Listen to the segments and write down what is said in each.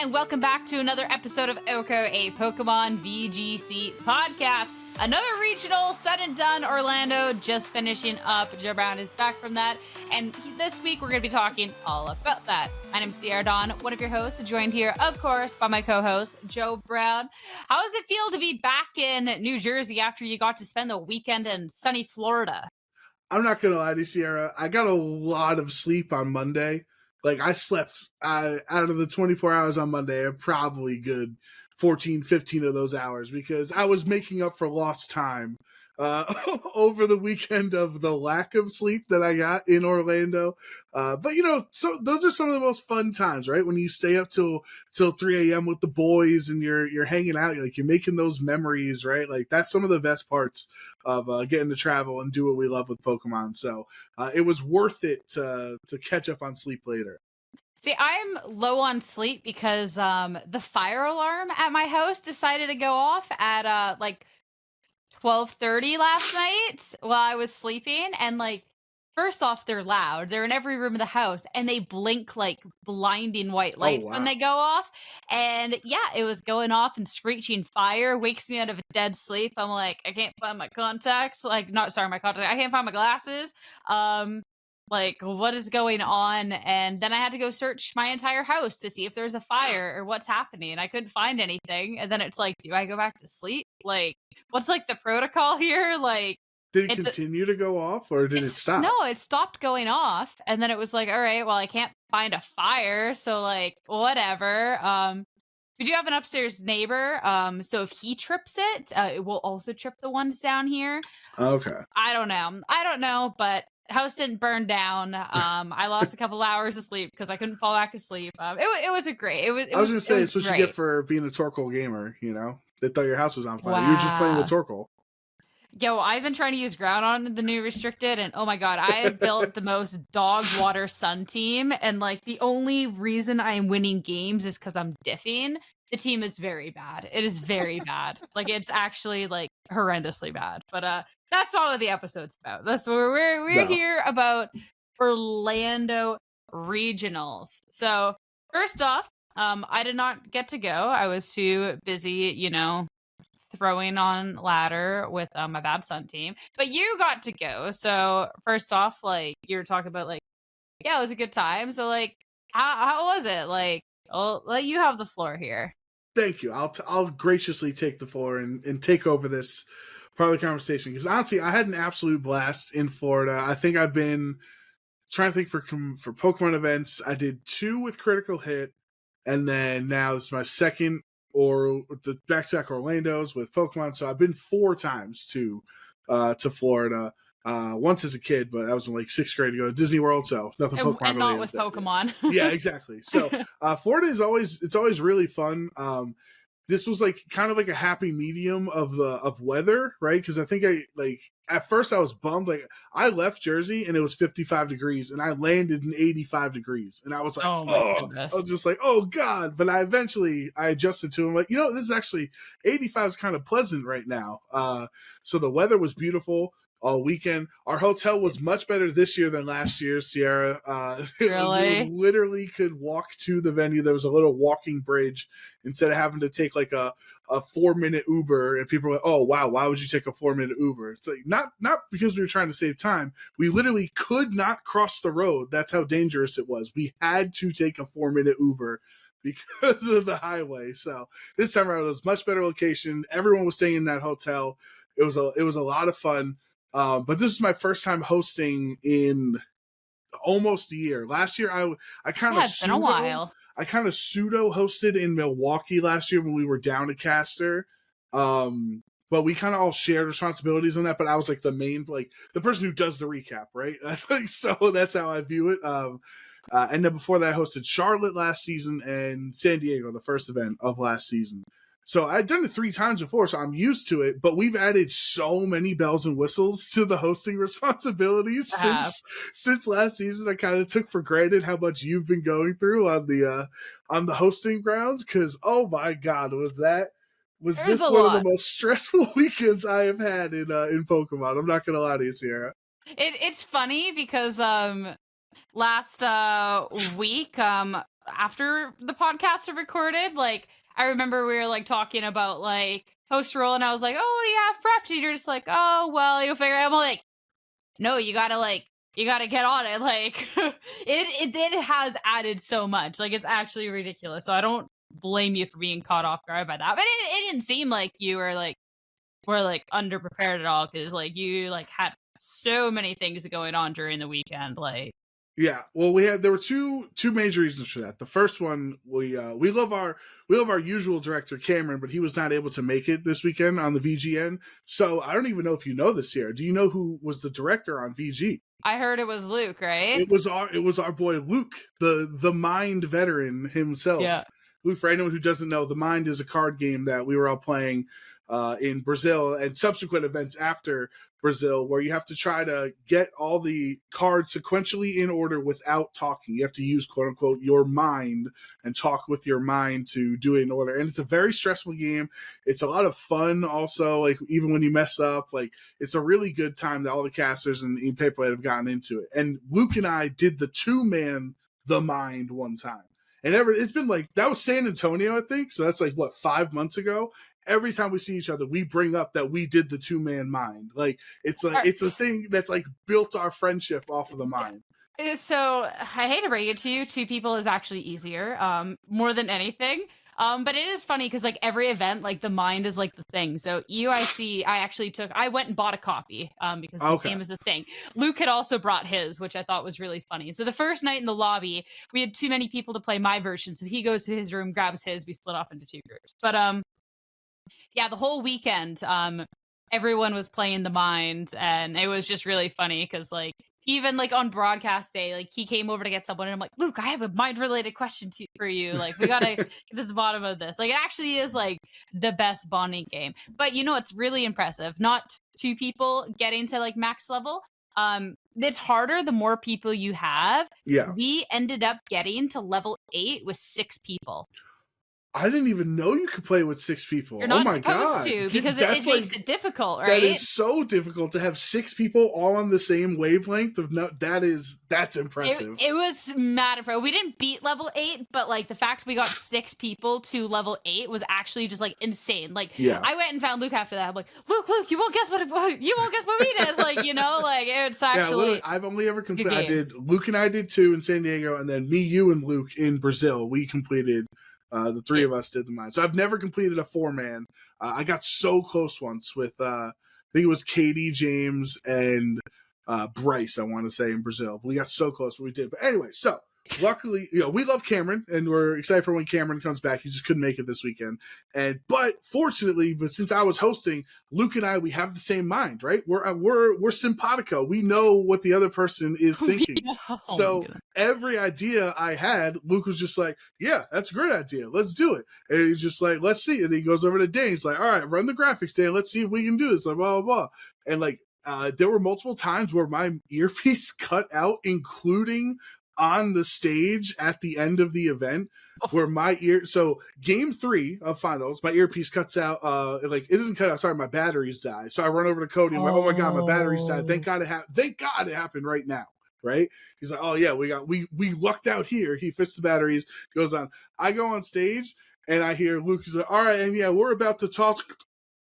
and welcome back to another episode of OHKO, a Pokemon VGC podcast. Another regional, said and done. Orlando just finishing up. Joe Brown is back from that, and this week we're going to be talking all about that. My name's Sierra Dawn, one of your hosts, joined here, of course, by my co-host, Joe Brown. How does it feel to be back in New Jersey after you got to spend the weekend in sunny Florida? I'm not going to lie to you, Sierra. I got a lot of sleep on Monday. Like, I slept out of the 24 hours on Monday, probably good 14, 15 of those hours because I was making up for lost time over the weekend of the lack of sleep that I got in Orlando. But, you know, so those are some of the most fun times, right? When you stay up till 3 a.m. with the boys and you're hanging out, you're making those memories, right? Like, that's some of the best parts of getting to travel and do what we love with Pokemon. So it was worth it to catch up on sleep later. See, I'm low on sleep because the fire alarm at my house decided to go off at like 12:30 last night while I was sleeping. And like, first off, they're loud. They're in every room of the house and they blink like blinding white lights when they go off. And yeah, it was going off and screeching fire, wakes me out of a dead sleep. I'm like, I can't find my contacts. Like, not sorry, my contacts. I can't find my glasses. Like, what is going on? And then I had to go search my entire house to see if there's a fire or what's happening. I couldn't find anything. And then it's like, do I go back to sleep? Like, what's like the protocol here? Like, did it continue to go off or did it stop? No, it stopped going off. And then it was like, all right, well, I can't find a fire. So like, whatever. We do have an upstairs neighbor. So if he trips it, it will also trip the ones down here. Okay. I don't know, but house didn't burn down. I lost a couple hours of sleep because I couldn't fall back asleep. It was a great. I was going to say it's what great. you get for being a Torkoal gamer. You know, they thought your house was on fire. Wow. You were just playing with Torkoal. Yo, I've been trying to use ground on the new restricted, and oh my god, I have built the most dog water sun team, and like the only reason I'm winning games is because I'm diffing. The team is very bad. It is very bad. Like, it's actually like horrendously bad. But that's not what the episode's about. That's what we're here about Orlando regionals. So first off, I did not get to go. I was too busy, you know, throwing on ladder with my bad son team. But you got to go. So first off, like, you were talking about like, yeah, it was a good time. So like, how was it? Like, I'll let you have the floor here. Thank you. I'll graciously take the floor and take over this part of the conversation because honestly, I had an absolute blast in Florida. I think I've been trying to think for Pokemon events. I did 2 with Critical Hit, and then now this is my second or the back-to-back Orlandos with Pokemon. So I've been 4 times to Florida. Once as a kid, but I was in like 6th grade to go to Disney World, so nothing Pokemon and not with Pokemon. Yeah, exactly. So Florida is always really fun. This was like kind of like a happy medium of weather, right? Because I think at first I was bummed. Like, I left Jersey and it was 55 degrees, and I landed in 85 degrees, and I was like, oh my goodness. I was just like, oh god. But I adjusted to it. I'm like, you know, this is actually 85 is kind of pleasant right now. So the weather was beautiful all weekend. Our hotel was much better this year than last year, Sierra. Really? We literally could walk to the venue. There was a little walking bridge instead of having to take like a 4-minute Uber. And people were like, oh, wow, why would you take a 4-minute Uber? It's like, not because we were trying to save time. We literally could not cross the road. That's how dangerous it was. We had to take a 4-minute Uber because of the highway. So this time around, it was a much better location. Everyone was staying in that hotel. It was a lot of fun. But this is my first time hosting in almost a year. Last year, I kind of it's been a while. I kind of pseudo hosted in Milwaukee last year when we were down at Caster. But we kind of all shared responsibilities on that. But I was like the main, like the person who does the recap, right? So that's how I view it. And then before that, I hosted Charlotte last season and San Diego, the first event of last season. So I'd done it 3 times before, so I'm used to it. But we've added so many bells and whistles to the hosting responsibilities since last season. I kind of took for granted how much you've been going through on the hosting grounds. Because oh my god, was this one of the most stressful weekends I have had in Pokemon? I'm not gonna lie to you, Sierra. It's funny because last week after the podcast had recorded. Like, I remember we were like talking about like host role, and I was like, "Oh, do you have prepped?" And you're just like, "Oh, well, you'll figure it out." I'm like, "No, you gotta get on it." Like, it has added so much. Like, it's actually ridiculous. So I don't blame you for being caught off guard by that. But it didn't seem like you were like underprepared at all, because like you like had so many things going on during the weekend. Like, Yeah, well, there were two major reasons for that. The first one, we love our usual director Cameron, but he was not able to make it this weekend on the VGN. So I don't even know if you know this here. Do you know who was the director on VG? I heard it was Luke, right? It was our boy Luke, the Mind veteran himself. Yeah. Luke, for anyone who doesn't know, the Mind is a card game that we were all playing in Brazil and subsequent events after Brazil, where you have to try to get all the cards sequentially in order without talking. You have to use, quote unquote, your mind and talk with your mind to do it in order. And it's a very stressful game. It's a lot of fun also, like even when you mess up, like it's a really good time that all the casters and Paperlight have gotten into it. And Luke and I did the 2-man The Mind one time. And it's been like, that was San Antonio, I think. So that's like, what, 5 months ago? Every time we see each other, we bring up that we did the 2-man Mind. Like, it's a thing that's like built our friendship off of the Mind. So I hate to break it to you, 2 people is actually easier, more than anything. But it is funny because like every event, like the Mind is like the thing. So EUIC, I went and bought a copy because this game is the thing. Luke had also brought his, which I thought was really funny. So the first night in the lobby, we had too many people to play my version. So he goes to his room, grabs his, we split off into 2 groups. But yeah, the whole weekend, everyone was playing the Mind, and it was just really funny because like even like on broadcast day, like he came over to get someone, and I'm like, Luke, I have a Mind related question for you. Like, we gotta get to the bottom of this. Like, it actually is like the best bonding game. But you know, it's really impressive. Not 2 people getting to like max level. It's harder the more people you have. Yeah, we ended up getting to level 8 with 6 people. I didn't even know you could play with 6 people. You're not oh my supposed God. to, because it makes it difficult, right? That is so difficult to have 6 people all on the same wavelength of that's impressive. It was mad impressive. We didn't beat level 8, but like the fact we got 6 people to level 8 was actually just like insane. Like, yeah. I went and found Luke after that. I'm like, Luke, you won't guess what we did. Like, you know, like it's actually. Yeah, I've only ever completed. Luke and I did 2 in San Diego, and then me, you, and Luke in Brazil. We completed. The 3 of us did the Mind. So I've never completed a 4-man. I got so close once with, I think it was Katie, James, and Bryce, I want to say, in Brazil. We got so close, but we did. But anyway, so luckily, we love Cameron, and we're excited for when Cameron comes back. He just couldn't make it this weekend. But fortunately, since I was hosting, Luke and I, we have the same mind, right? We're simpatico. We know what the other person is thinking. So every idea I had, Luke was just like, yeah, that's a great idea. Let's do it. And he's just like, let's see. And he goes over to Dane. He's like, all right, run the graphics, Dane. Let's see if we can do this. Like, blah, blah, blah. And like, there were multiple times where my earpiece cut out, including on the stage at the end of the event, where so game 3 of finals, my earpiece cuts out, like it doesn't cut out, sorry, my batteries die. So I run over to Cody and I'm like, oh my God, my batteries died. Thank God it happened right now. Right? He's like, oh yeah, we lucked out here. He fixed the batteries, goes on. I go on stage and I hear Luke, he's like, all right, and yeah, we're about to talk,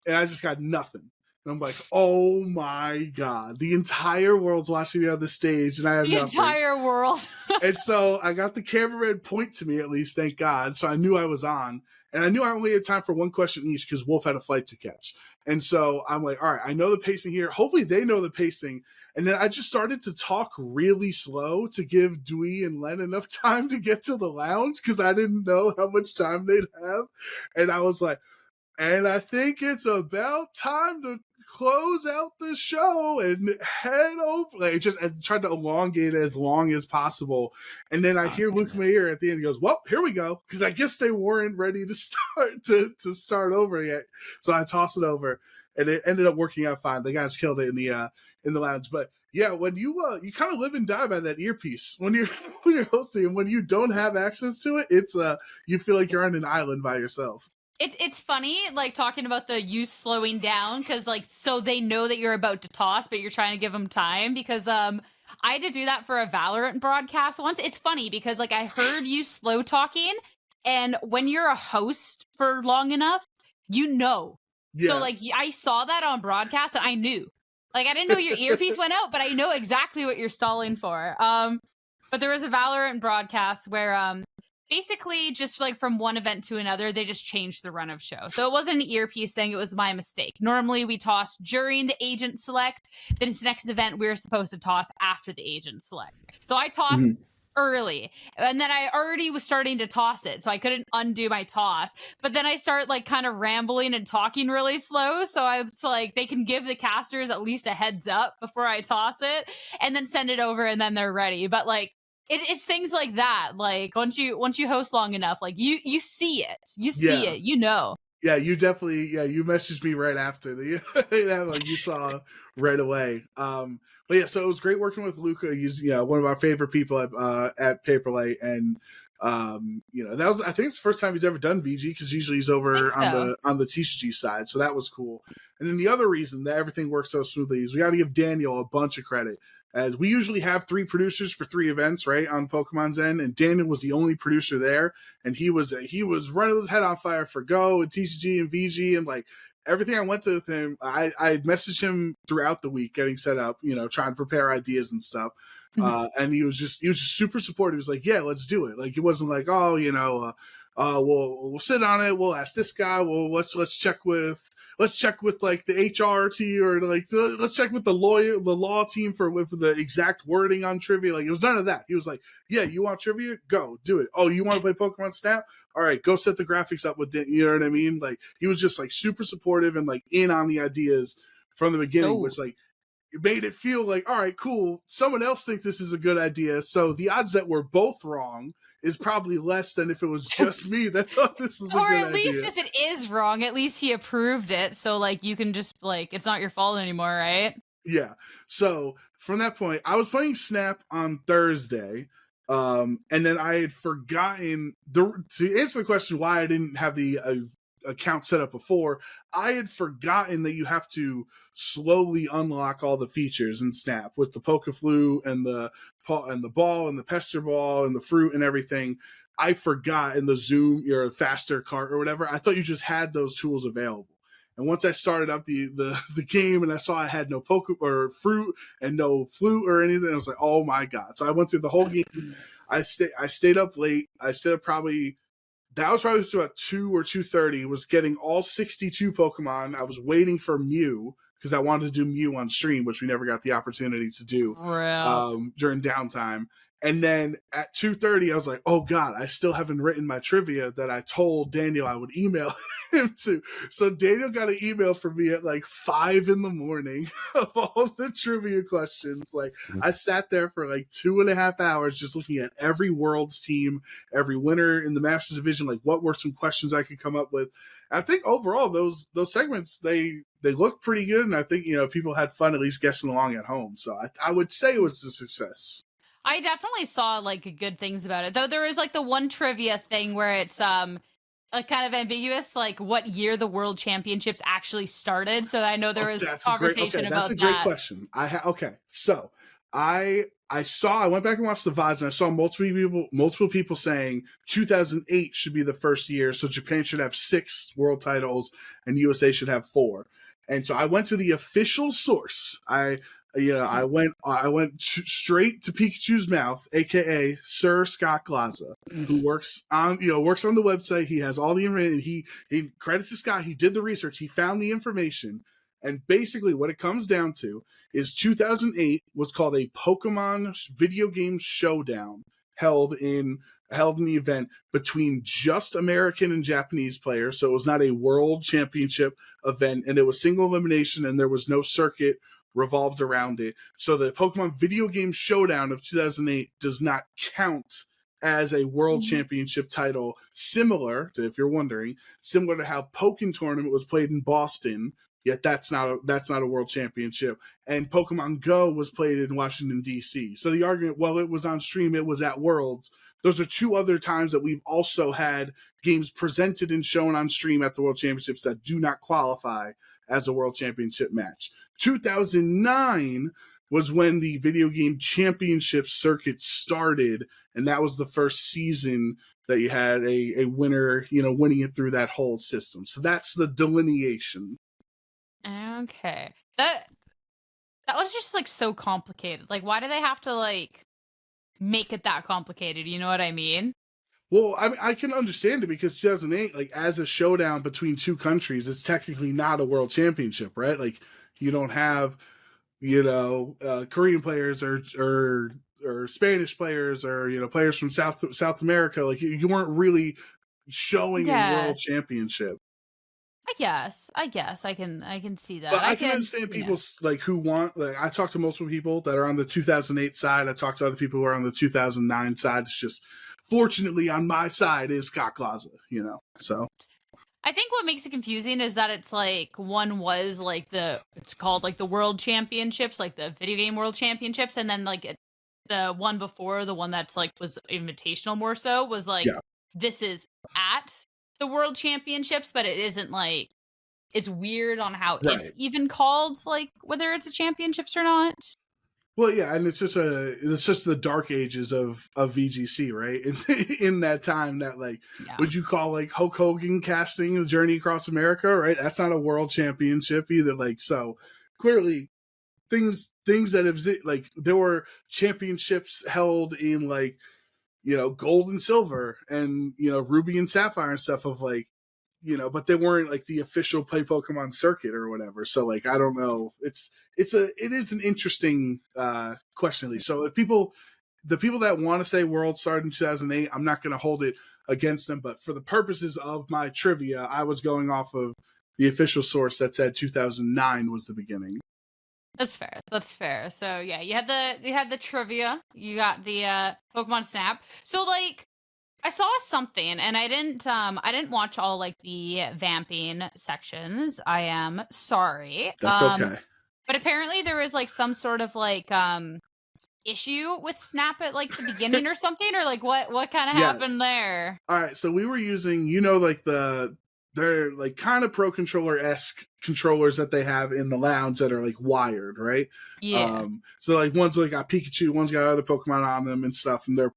and I just got nothing. And I'm like, oh my God, the entire world's watching me on the stage and I have nothing. The entire world. And so I got the cameraman point to me, at least, thank God. So I knew I was on. And I knew I only had time for 1 question each because Wolfe had a flight to catch. And so I'm like, all right, I know the pacing here. Hopefully they know the pacing. And then I just started to talk really slow to give Dewey and Len enough time to get to the lounge because I didn't know how much time they'd have. And I was like, and I think it's about time to close out the show and head over. Like, I tried to elongate it as long as possible. And then I hear Luke Mayer at the end. He goes, well, here we go. Because I guess they weren't ready to start to start over yet. So I tossed it over. And it ended up working out fine. The guys killed it in the lounge. But yeah, when you kind of live and die by that earpiece when you're hosting, and when you don't have access to it, it's you feel like you're on an island by yourself. It's funny, like, talking about the you slowing down, because, like, so they know that you're about to toss, but you're trying to give them time, because, I had to do that for a Valorant broadcast once. It's funny because, like, I heard you slow talking, and when you're a host for long enough, you know. So, Yeah. like, I saw that on broadcast, and I knew. Like, I didn't know your earpiece went out, but I know exactly what you're stalling for. But there was a Valorant broadcast where, basically just like from one event to another, they just changed the run of show. So it wasn't an earpiece thing, it was my mistake. Normally we toss during the agent select. This next event we were supposed to toss after the agent select. So I tossed early, and then I already was starting to toss it, so I couldn't undo my toss. But then I start like kind of rambling and talking really slow, so I was like, they can give the casters at least a heads up before I toss it, and then send it over, and then they're ready. But like, it's things like that. Like once you host long enough, like you see it, Yeah. you know. Yeah, you definitely. Yeah, you messaged me right after the. Like you saw right away. But yeah, so it was great working with Luca. He's one of our favorite people at Paperlight, and that was, I think it's the first time he's ever done VG, because usually he's over on the TCG side. So that was cool. And then the other reason that everything works so smoothly is we got to give Daniel a bunch of credit. As we usually have 3 producers for 3 events, right, on Pokemon's end, and Daniel was the only producer there, and he was running his head on fire for Go and TCG and VG, and like everything I went to with him, I messaged him throughout the week getting set up, trying to prepare ideas and stuff. And he was just super supportive. He was like, yeah, let's do it. Like, it wasn't like, oh, we'll sit on it. We'll ask this guy. Well, let's check with like the HR team, or like let's check with the law team with the exact wording on trivia. Like, it was none of that. He was like, yeah, you want trivia? Go do it. Oh, you want to play Pokemon Snap? All right, go set the graphics up with it. You know what I mean? Like, he was just like super supportive and like in on the ideas from the beginning, which like it made it feel like, all right, cool. Someone else thinks this is a good idea. So the odds that we're both wrong is probably less than if it was just me that thought this was a good idea. Or at least if it is wrong, at least he approved it. So like you can just like, it's not your fault anymore, right? Yeah. So from that point, I was playing Snap on Thursday. And then I had forgotten to answer the question why I didn't have the account set up before. I had forgotten that you have to slowly unlock all the features in Snap with the Pokeflu and the ball and the Pester Ball and the fruit and everything. I forgot in the Zoom, your faster cart or whatever. I thought you just had those tools available. And once I started up the game and I saw I had no or fruit and no flute or anything, I was like, oh my God. So I went through the whole game. I stayed up late. I stayed up that was probably about 2 or 2:30, was getting all 62 Pokemon. I was waiting for Mew because I wanted to do Mew on stream, which we never got the opportunity to do during downtime. And then at 2:30, I was like, oh God, I still haven't written my trivia that I told Daniel I would email him to. So Daniel got an email from me at like 5 a.m. of all the trivia questions. Like, I sat there for like 2.5 hours just looking at every Worlds team, every winner in the Masters Division, like what were some questions I could come up with. And I think overall those segments, they look pretty good. And I think, people had fun at least guessing along at home. So I would say it was a success. I definitely saw like good things about it, though. There is like the one trivia thing where it's like kind of ambiguous, like what year the World Championships actually started. So I know there was conversation about that. That's a great question. So I went back and watched the VODs, and I saw multiple people saying 2008 should be the first year, so Japan should have 6 world titles and USA should have 4. And so I went to the official source. I went straight to Pikachu's mouth, aka Sir Scott Glaza, who works on the website. He has all the information. He credits to Scott. He did the research. He found the information, and basically what it comes down to is 2008 was called a Pokemon video game showdown held in the event between just American and Japanese players. So it was not a world championship event, and it was single elimination, and there was no circuit revolved around it. So the Pokemon video game showdown of 2008 does not count as a world championship title, similar to, if you're wondering, similar to how Pokken Tournament was played in Boston, yet that's not a world championship, and Pokemon Go was played in Washington, D.C. So the argument, well, it was on stream, it was at Worlds, those are two other times that we've also had games presented and shown on stream at the World Championships that do not qualify as a World Championship match. 2009 was when the video game championship circuit started, and that was the first season that you had a winner, winning it through that whole system. So that's the delineation. Okay. That was just like so complicated. Like, why do they have to like make it that complicated? You know what I mean? Well, I can understand it because 2008, like as a showdown between two countries, it's technically not a world championship, right? Like you don't have, Korean players or Spanish players or players from South America. Like you weren't really showing a world championship. I guess I can see that. But I can understand people like who want. Like I talked to multiple people that are on the 2008 side. I talked to other people who are on the 2009 side. It's just, fortunately, on my side is Scott Glaza, So I think what makes it confusing is that it's like one was like it's called like the World Championships, like the video game World Championships, and then like the one before, the one that's like was invitational more so, was like this is at the World Championships, but it isn't like, it's weird on how it's even called, like whether it's a championships or not. Well, yeah, and it's just the dark ages of VGC, right? In that time, that like, would you call like Hulk Hogan casting the Journey Across America, right? That's not a world championship either. Like, so clearly, things that have like there were championships held in like, gold and silver and ruby and sapphire and stuff of like, but they weren't like the official Play Pokemon circuit or whatever. So like, I don't know. It is an interesting question. At least. So if the people that want to say World started in 2008, I'm not going to hold it against them. But for the purposes of my trivia, I was going off of the official source that said 2009 was the beginning. That's fair. So yeah, you had the trivia. You got the Pokemon Snap. So like, I saw something, and I didn't watch all like the vamping sections. I am sorry. That's okay. But apparently there was like some sort of like issue with Snap at like the beginning or something, or like what kind of happened there? All right, so we were using like they're like kind of Pro Controller-esque controllers that they have in the lounge that are like wired, right? Yeah. So like one's like got Pikachu, one's got other Pokemon on them and stuff, and they're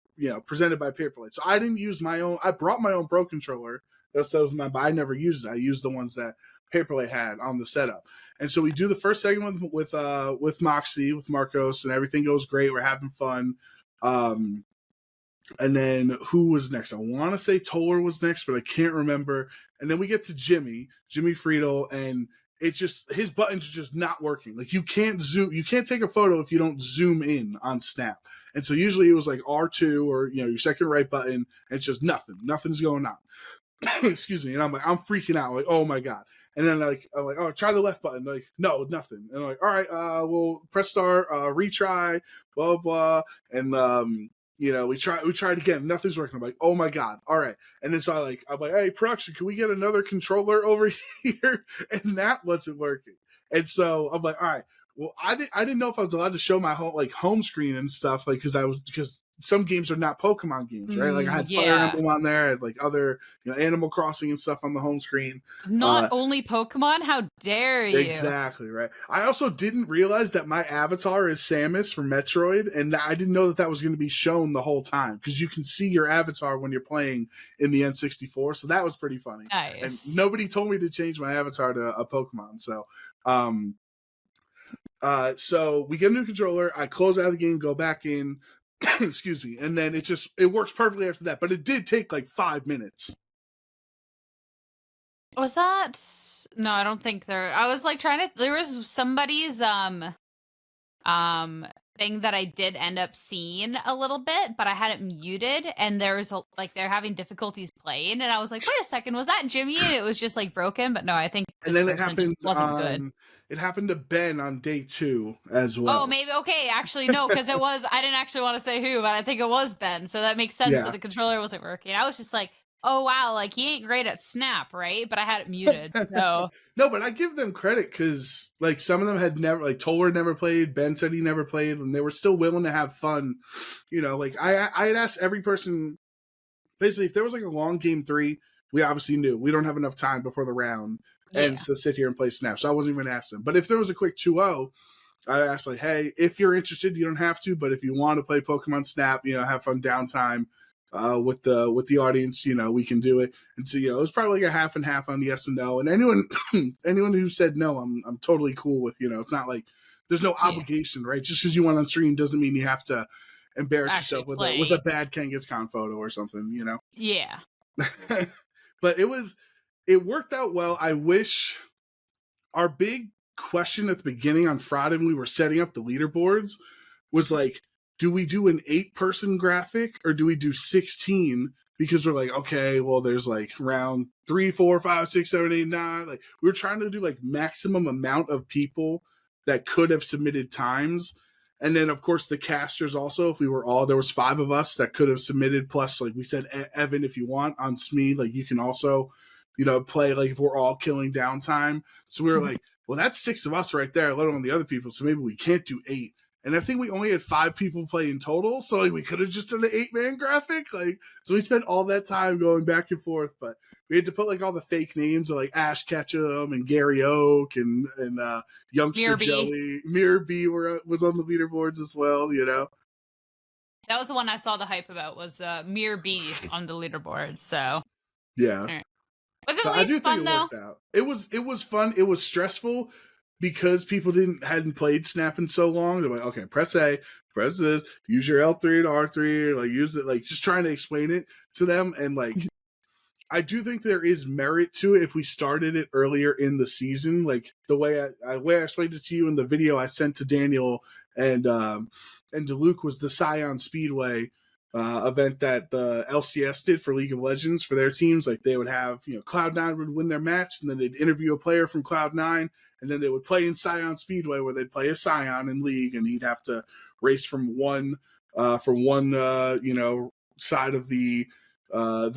presented by Paperlight. So I didn't use my own. I brought my own Pro Controller. That was mine, but I never used it. I used the ones that Paperlight had on the setup. And so we do the first segment with Moxie, with Marcos, and everything goes great. We're having fun. And then who was next? I want to say Toller was next, but I can't remember. And then we get to Jimmy Friedel, and it's just, his buttons are just not working. Like you can't take a photo if you don't zoom in on Snap. And so usually it was like R2 or, your second right button, and it's just nothing's going on. Excuse me. And I'm like, I'm freaking out. Like, oh my God. And then like, I'm like, oh, try the left button. Like, no, nothing. And I'm like, all right, we'll press start, retry, blah, blah. And, we tried again. Nothing's working. I'm like, oh my God. All right. And then so I'm like, hey, production, can we get another controller over here? And that wasn't working. And so I'm like, all right. Well, I didn't know if I was allowed to show my home screen and stuff, like because some games are not Pokemon games, right? Like I had Fire Emblem on there, I had like other Animal Crossing and stuff on the home screen. Not only Pokemon, how dare you? Exactly right. I also didn't realize that my avatar is Samus from Metroid, and I didn't know that was going to be shown the whole time because you can see your avatar when you're playing in the N64. So that was pretty funny. Nice. And nobody told me to change my avatar to a Pokemon. So. So we get a new controller. I close out of the game, go back in, excuse me, and then it works perfectly after that. But it did take like 5 minutes. Was that? No, I don't think there. I was like there was somebody's thing that I did end up seeing a little bit, but I had it muted, and there was they're having difficulties playing, and I was like, wait a second, was that Jimmy? And it was just like broken, but no, I think this person just wasn't good. It happened to Ben on day 2 as well. Oh, maybe. Okay, actually, no, because I didn't actually want to say who, but I think it was Ben. So that makes sense that the controller wasn't working. I was just like, oh wow, like he ain't great at Snap, right? But I had it muted, so No, but I give them credit because like some of them had never, like Toller never played, Ben said he never played, and they were still willing to have fun. You know, like I had asked every person basically if there was like a long game 3, we obviously knew we don't have enough time before the round and to sit here and play Snap, so I wasn't even asking. But if there was a quick 2-0, I asked like, hey, if you're interested, you don't have to, but if you want to play Pokemon Snap, you know, have fun downtime with the audience, you know, we can do it. And so, you know, it was probably like a half and half on yes and no. And anyone who said no, I'm totally cool with. You know, it's not like there's no obligation, right? Just because you went on stream doesn't mean you have to embarrass actually yourself play. with a bad Kangaskhan photo or something, you know. Yeah. But it worked out well. I wish our big question at the beginning on Friday when we were setting up the leaderboards was like, do we do an 8-person graphic or do we do 16? Because we're like, okay, well, there's like round 3, 4, 5, 6, 7, 8, 9. Like we were trying to do like maximum amount of people that could have submitted times. And then of course the casters also, if we were all, there was 5 of us that could have submitted. Plus, like we said, Evan, if you want on SME, like you can also, you know, play like if we're all killing downtime. So we were like, well, that's 6 of us right there, let alone the other people. So maybe we can't do 8. And I think we only had 5 people play in total. So like we could have just done an 8-man graphic. Like, so we spent all that time going back and forth, but we had to put like all the fake names of like Ash Ketchum and Gary Oak and Youngster Joey. Mirror B was on the leaderboards as well, you know. That was the one I saw the hype about was Mirror B on the leaderboard. So yeah. Right. Was it So at least fun though? Worked out. It was fun. It was stressful because people hadn't played Snap in so long. They're like, okay, press A, press this, use your L3 and R3, like use it, like just trying to explain it to them. And like, I do think there is merit to it if we started it earlier in the season. Like the way I explained it to you in the video I sent to Daniel and to Luke was the Scion Speedway event that the LCS did for League of Legends for their teams. Like they would have, you know, Cloud9 would win their match and then they'd interview a player from Cloud9 and then they would play in Scion Speedway where they'd play a Scion in League and he'd have to race from one you know, side of the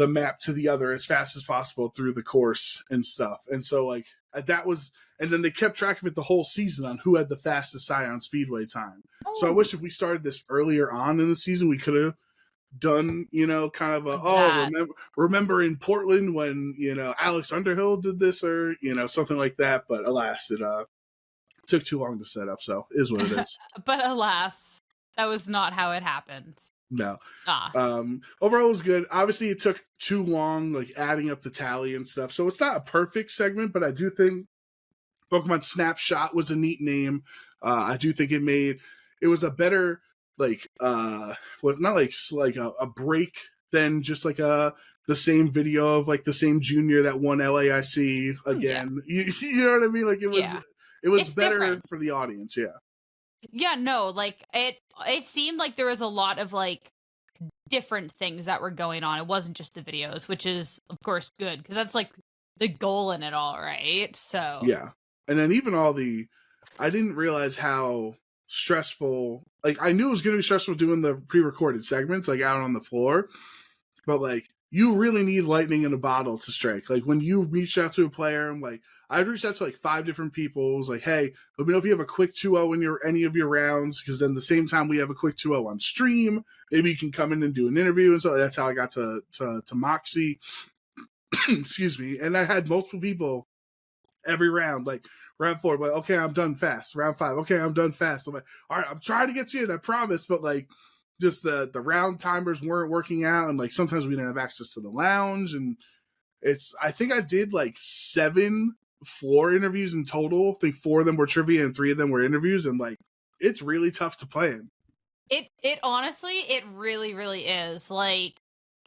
map to the other as fast as possible through the course and stuff. And so like that was, and then they kept track of it the whole season on who had the fastest Scion Speedway time. So I wish if we started this earlier on in the season, we could have done, you know, kind of remember in Portland when, you know, Alex Underhill did this or, you know, something like that. But alas, it took too long to set up. So is what it is. But alas, that was not how it happened. No. Overall it was good. Obviously it took too long, like adding up the tally and stuff. So it's not a perfect segment, but I do think Pokemon Snapshot was a neat name. I do think it was a better like well, not like a break than just like the same video of like the same junior that won LAIC again. Yeah. You know what I mean? Like it was it's better different for the audience. Yeah. Yeah, no, like it seemed like there was a lot of like different things that were going on. It wasn't just the videos, which is of course good because that's like the goal in it all, right? So yeah. And then even I didn't realize how stressful, like I knew it was going to be stressful doing the pre-recorded segments like out on the floor, but like you really need lightning in a bottle to strike. Like when you reach out to a player, I'm like, I'd reached out to like 5 different people. It was like, hey, let me know if you have a quick 2-0 in any of your rounds, because then the same time we have a quick 2-0 on stream, maybe you can come in and do an interview. And so that's how I got to Moxie. Excuse me. And I had multiple people every round, like round 4, but okay, I'm done fast. Round 5, okay, I'm done fast. I'm like, all right, I'm trying to get you in, I promise, but like just the round timers weren't working out, and like sometimes we didn't have access to the lounge, and I think I did like 7 floor interviews in total. I think 4 of them were trivia and 3 of them were interviews, and like it's really tough to play in. It honestly, it really, really is. Like,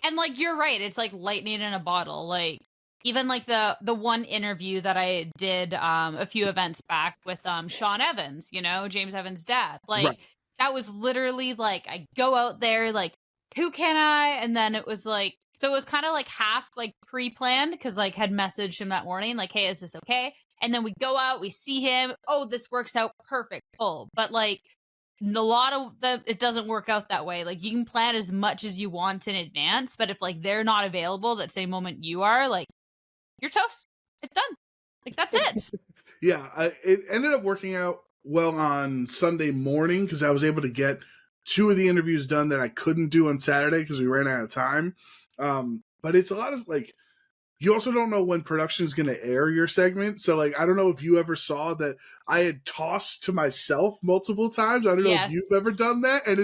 and like you're right, it's like lightning in a bottle. Like even like the one interview that I did a few events back with Sean Evans, you know, James Evans' dad. Like right. That was literally like I go out there like, who can I? And then it was like, so it was kind of like half like pre-planned because like had messaged him that morning like, hey, is this okay? And then we go out, we see him. Oh, this works out perfect. Full. But like a lot of them, it doesn't work out that way. Like, you can plan as much as you want in advance, but if like they're not available that same moment you are, like, you're toast. It's done. Like, that's it. Yeah, it ended up working out well on Sunday morning because I was able to get 2 of the interviews done that I couldn't do on Saturday because we ran out of time. But it's a lot of like, you also don't know when production is going to air your segment. So like, I don't know if you ever saw that I had tossed to myself multiple times. I don't know if you've ever done that. And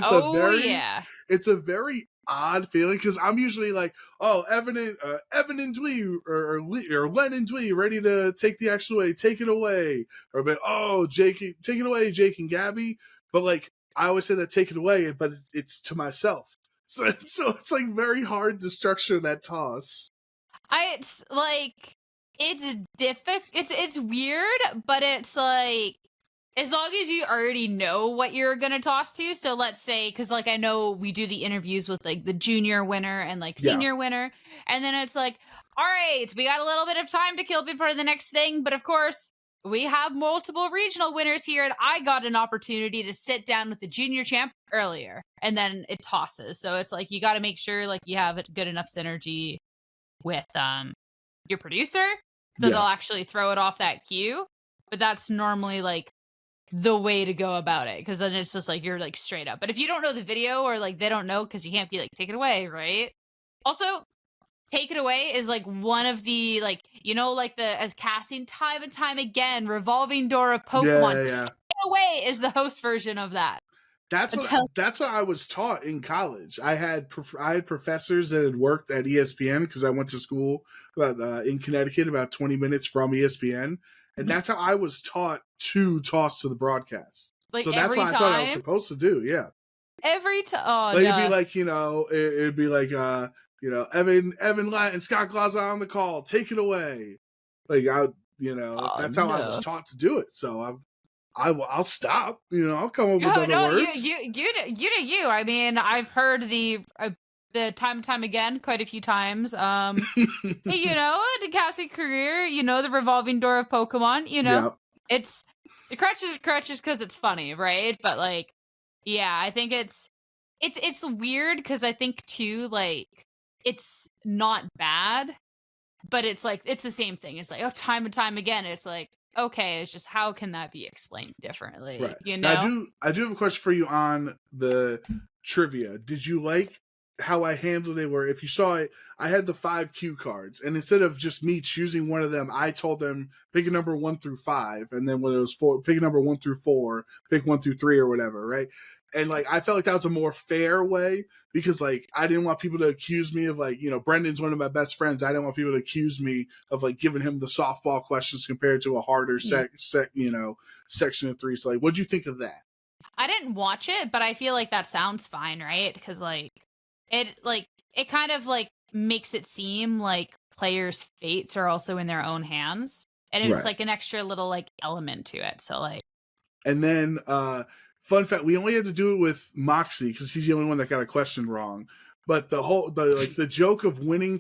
it's a very odd feeling because I'm usually like, oh, Evan and Dwee or Len and Dwee ready to take the action away, take it away. Or but oh, Jake, take it away, Jake and Gabby. But like, I always say that take it away, but it's to myself. So it's like very hard to structure that toss. It's like, it's difficult. It's weird, but it's like, as long as you already know what you're gonna toss to. So let's say, because like I know we do the interviews with like the junior winner and like senior winner, and then it's like, all right, we got a little bit of time to kill before the next thing, but of course we have multiple regional winners here, and I got an opportunity to sit down with the junior champ earlier, and then it tosses. So it's like, you got to make sure like you have good enough synergy with your producer, so they'll actually throw it off that cue. But that's normally like the way to go about it, because then it's just like you're like straight up. But if you don't know the video, or like they don't know, because you can't be like, take it away, right? Also, take it away is like one of the, like, you know, like the, as casting time and time again, revolving door of Pokemon. Take it away is the host version of that. That's what I was taught in college. I had professors that had worked at ESPN because I went to school in Connecticut, about 20 minutes from ESPN, and that's how I was taught to toss to the broadcast. Like, so that's what I thought I was supposed to do. Yeah, every time. Oh, like, it'd be like, you know, it'd be like you know, Evan Light and Scott Glaza on the call. Take it away. Like, that's how I was taught to do it. So I'll stop. You know, I'll come up with other words. You do you. I mean, I've heard the time and time again, quite a few times. You know, the casting career. You know, the revolving door of Pokemon. You know, it's the crutches because it's funny, right? But like, yeah, I think it's weird because I think too, like, it's not bad, but it's like, it's the same thing. It's like, oh, time and time again. It's like, okay, it's just, how can that be explained differently? Right. You know, now, I do have a question for you on the trivia. Did you like how I handled it? Where if you saw it, I had the 5 cue cards, and instead of just me choosing one of them, I told them pick a number 1 through 5, and then when it was 4, pick a number 1 through 4, pick 1 through 3 or whatever, right? And like, I felt like that was a more fair way, because like, I didn't want people to accuse me of like, you know, Brendan's one of my best friends. I didn't want people to accuse me of like giving him the softball questions compared to a harder section of 3. So like, what'd you think of that? I didn't watch it, but I feel like that sounds fine, right? Because like, it kind of like makes it seem like players' fates are also in their own hands, and it was like an extra little like element to it. So like, and then fun fact, we only had to do it with Moxie because he's the only one that got a question wrong. But the joke of winning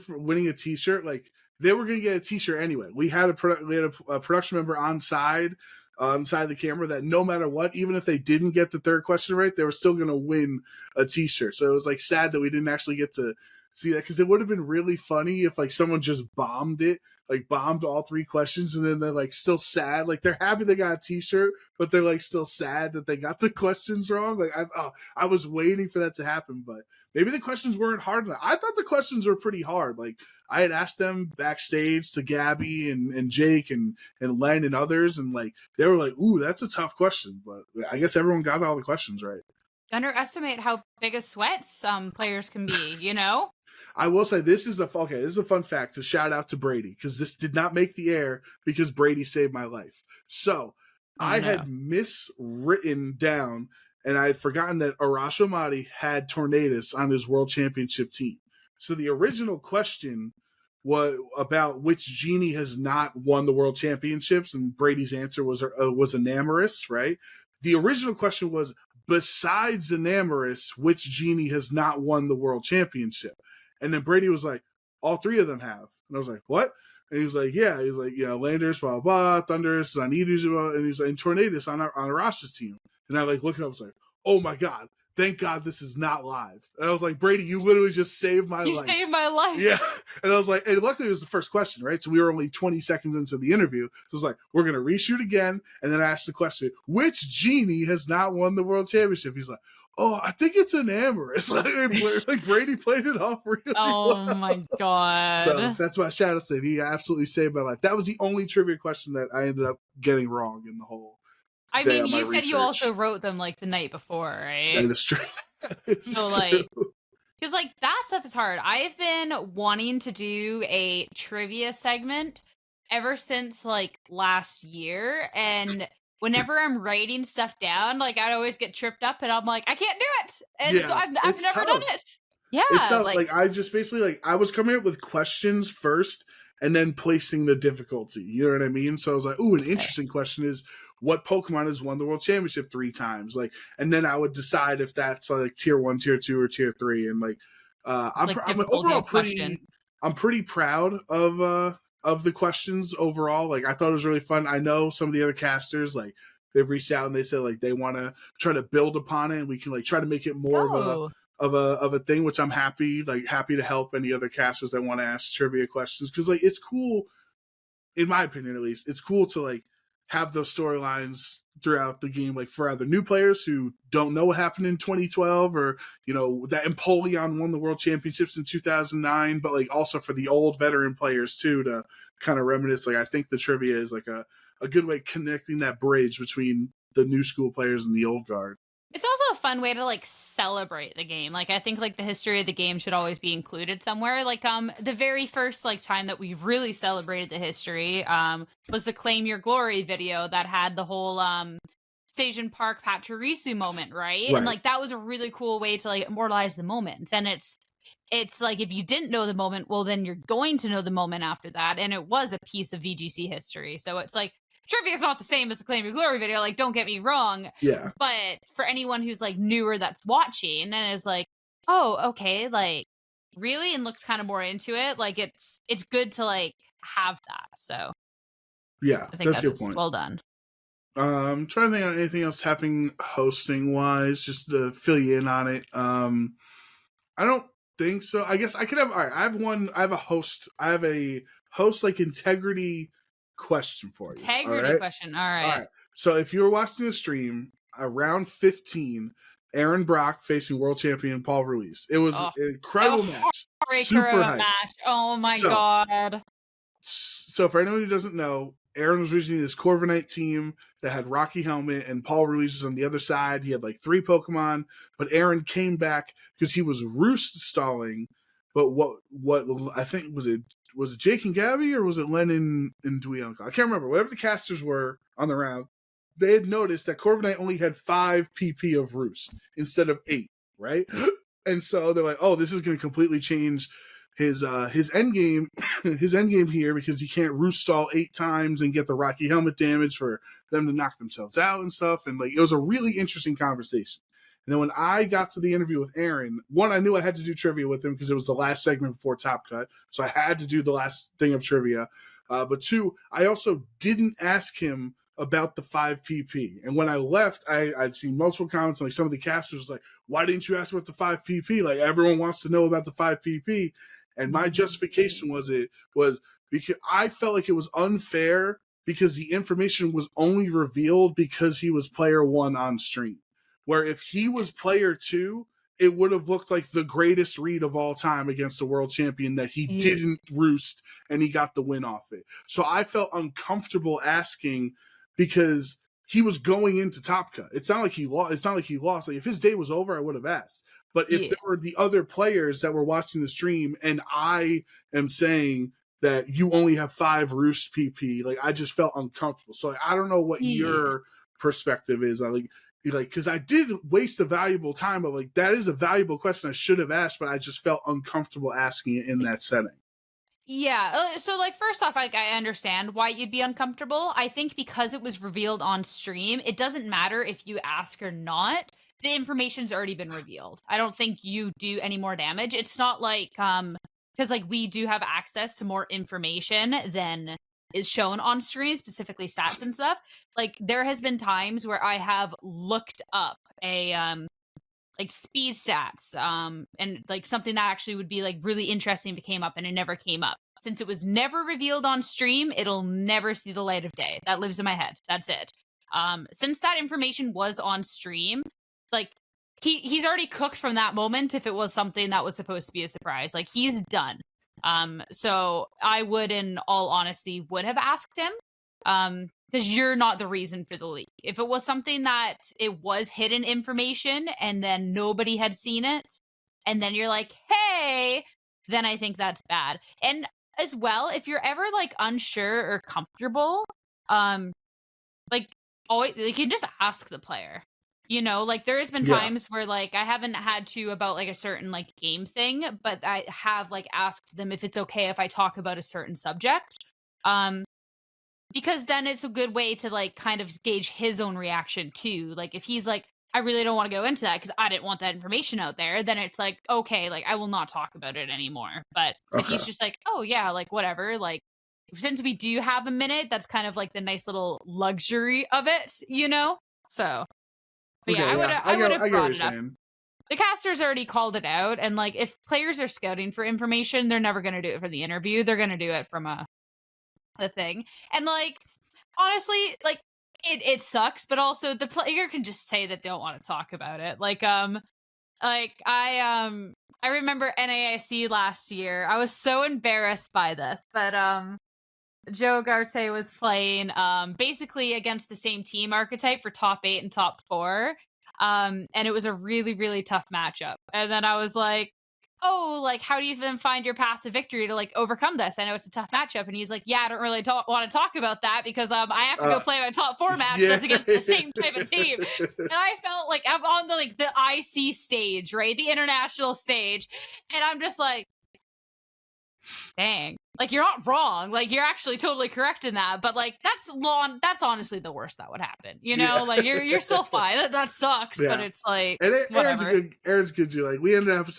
a t-shirt, like, they were going to get a t-shirt anyway. We had a production member on side the camera that no matter what, even if they didn't get the third question right, they were still going to win a t-shirt. So it was like sad that we didn't actually get to see that, because it would have been really funny if like someone just bombed all 3 questions, and then they're like still sad, like they're happy they got a t-shirt, but they're like still sad that they got the questions wrong. Like, I was waiting for that to happen, but maybe the questions weren't hard enough. I thought the questions were pretty hard. Like, I had asked them backstage to Gabby and Jake and Len and others, and like, they were like, ooh, that's a tough question. But I guess everyone got all the questions right. Underestimate how big a sweat some players can be, you know? I will say this is a fun fact to shout out to Brady, because this did not make the air because Brady saved my life. So I had miswritten down, and I had forgotten that Arash Ahmadi had Tornadus on his world championship team. So the original question was about which genie has not won the world championships, and Brady's answer was Enamorus, right? The original question was, besides Enamorus, which genie has not won the world championship? And then Brady was like, all 3 of them have. And I was like, what? And he was like, yeah. He was like, you know, Landers, blah, blah, blah, Thundurus on Edu's, and he's like, and Tornadus on Arash's team. And I like looking up, I was like, oh my God, thank God this is not live. And I was like, Brady, you literally just saved my life. You saved my life. Yeah. And I was like, and luckily it was the first question, right? So we were only 20 seconds into the interview. So it was like, we're going to reshoot again. And then I asked the question, which genie has not won the world championship? He's like, oh, I think it's an Amorous. Like Brady played it off really well. My God. So that's my shout out to him. He absolutely saved my life. That was the only trivia question that I ended up getting wrong in the whole. I mean, you said you also wrote them like the night before, right? That is true. So like, because like that stuff is hard. I've been wanting to do a trivia segment ever since like last year, and whenever I'm writing stuff down, like I'd always get tripped up, and I'm like, I can't do it, and so I've never done it. Yeah, it's tough. Like I just basically like I was coming up with questions first, and then placing the difficulty. You know what I mean? So I was like, ooh, an interesting question is, what Pokemon has won the World Championship 3 times? Like, and then I would decide if that's like tier 1, tier 2, or tier 3. And like, I'm overall I'm pretty proud of the questions overall. Like, I thought it was really fun. I know some of the other casters, like, they've reached out and they said like they want to try to build upon it, and we can like try to make it more of a thing, which I'm happy to help any other casters that want to ask trivia questions, because like it's cool, in my opinion at least, it's cool to like have those storylines throughout the game, like for other new players who don't know what happened in 2012, or you know that Empoleon won the world championships in 2009, but like also for the old veteran players too, to kind of reminisce. Like I think the trivia is like a good way of connecting that bridge between the new school players and the old guard. It's also a fun way to like celebrate the game. Like I think like the history of the game should always be included somewhere. Like the very first like time that we've really celebrated the history was the Claim Your Glory video that had the whole Station Park Pachirisu moment, right? And like that was a really cool way to like immortalize the moment. And it's like if you didn't know the moment, well then you're going to know the moment after that. And it was a piece of VGC history. So it's like trivia is not the same as the Claim Your Glory video, like don't get me wrong. Yeah. But for anyone who's like newer that's watching and is like, oh, okay, like really, and looks kind of more into it, like it's good to like have that. So yeah, I think that's a good point. Well done. I'm trying to think of anything else happening hosting wise, just to fill you in on it. I don't think so. I guess I could have. All right, I have a host like integrity question for you. Integrity question. All right. So if you were watching the stream around 15, Aaron Brock facing world champion Paul Ruiz. It was an incredible match. Super hype. Match. Oh my God. So for anyone who doesn't know, Aaron was originally this Corviknight team that had Rocky Helmet, and Paul Ruiz was on the other side. He had like 3 Pokemon, but Aaron came back because he was roost stalling. But what I think was it Jake and Gabby, or was it Len and Dweonka? I can't remember. Whatever the casters were on the round, they had noticed that Corviknight only had 5 PP of roost instead of 8, right? And so they're like, oh, this is going to completely change his end game here, because he can't roost stall 8 times and get the Rocky Helmet damage for them to knock themselves out and stuff. And like it was a really interesting conversation. And then when I got to the interview with Aaron, one, I knew I had to do trivia with him because it was the last segment before Top Cut, so I had to do the last thing of trivia. But 2, I also didn't ask him about the 5 PP. And when I left, I'd seen multiple comments, like some of the casters like, why didn't you ask about the 5 PP? Like everyone wants to know about the 5 PP. And my justification was because I felt like it was unfair because the information was only revealed because he was player 1 on stream. Where if he was player 2, it would have looked like the greatest read of all time against the world champion that he didn't roost and he got the win off it. So I felt uncomfortable asking because he was going into Top Cut. It's not like he lost. Like if his day was over, I would have asked. But if there were the other players that were watching the stream and I am saying that you only have 5 roost PP, like I just felt uncomfortable. So like, I don't know what your perspective is. Because I did waste a valuable time, but like that is a valuable question I should have asked, but I just felt uncomfortable asking it in that setting. Yeah. So like first off, I understand why you'd be uncomfortable. I think because it was revealed on stream, it doesn't matter if you ask or not. The information's already been revealed. I don't think you do any more damage. It's not like because like we do have access to more information than is shown on stream, specifically stats and stuff. Like there has been times where I have looked up a like speed stats and like something that actually would be like really interesting if it came up, and it never came up. Since it was never revealed on stream, it'll never see the light of day. That lives in my head. That's it. Since that information was on stream, like he's already cooked from that moment if it was something that was supposed to be a surprise. Like he's done. So I would, in all honesty, would have asked him. Because you're not the reason for the leak. If it was something that it was hidden information and then nobody had seen it, and then you're like, hey, then I think that's bad. And as well, if you're ever like unsure or comfortable, like always, you can just ask the player. You know, like there has been times where like I haven't had to about like a certain like game thing, but I have like asked them if it's okay if I talk about a certain subject. Because then it's a good way to like kind of gauge his own reaction too. Like if he's like, I really don't want to go into that because I didn't want that information out there, then it's like, okay, like I will not talk about it anymore. But if he's just like, oh yeah, like whatever, like since we do have a minute, that's kind of like the nice little luxury of it, you know? So but Okay, yeah, I would have brought it up. saying. The casters already called it out, and like if players are scouting for information, they're never gonna do it for the interview. They're gonna do it from the thing. And like honestly, like it sucks, but also the player can just say that they don't want to talk about it. Like I remember NAIC last year. I was so embarrassed by this, but Joe Garte was playing basically against the same team archetype for top 8 and top 4. And it was a really, really tough matchup. And then I was like, oh, like, how do you then find your path to victory to like overcome this? I know it's a tough matchup. And he's like, yeah, I don't really want to talk about that because I have to go play my top 4 match that's against the same type of team. And I felt like I'm on the IC stage, right? The international stage. And I'm just like, dang, like you're not wrong. Like you're actually totally correct in that. But like that's honestly the worst that would happen. You know, like you're still fine. That sucks, but it's like and whatever. Aaron's good too. Like we ended up with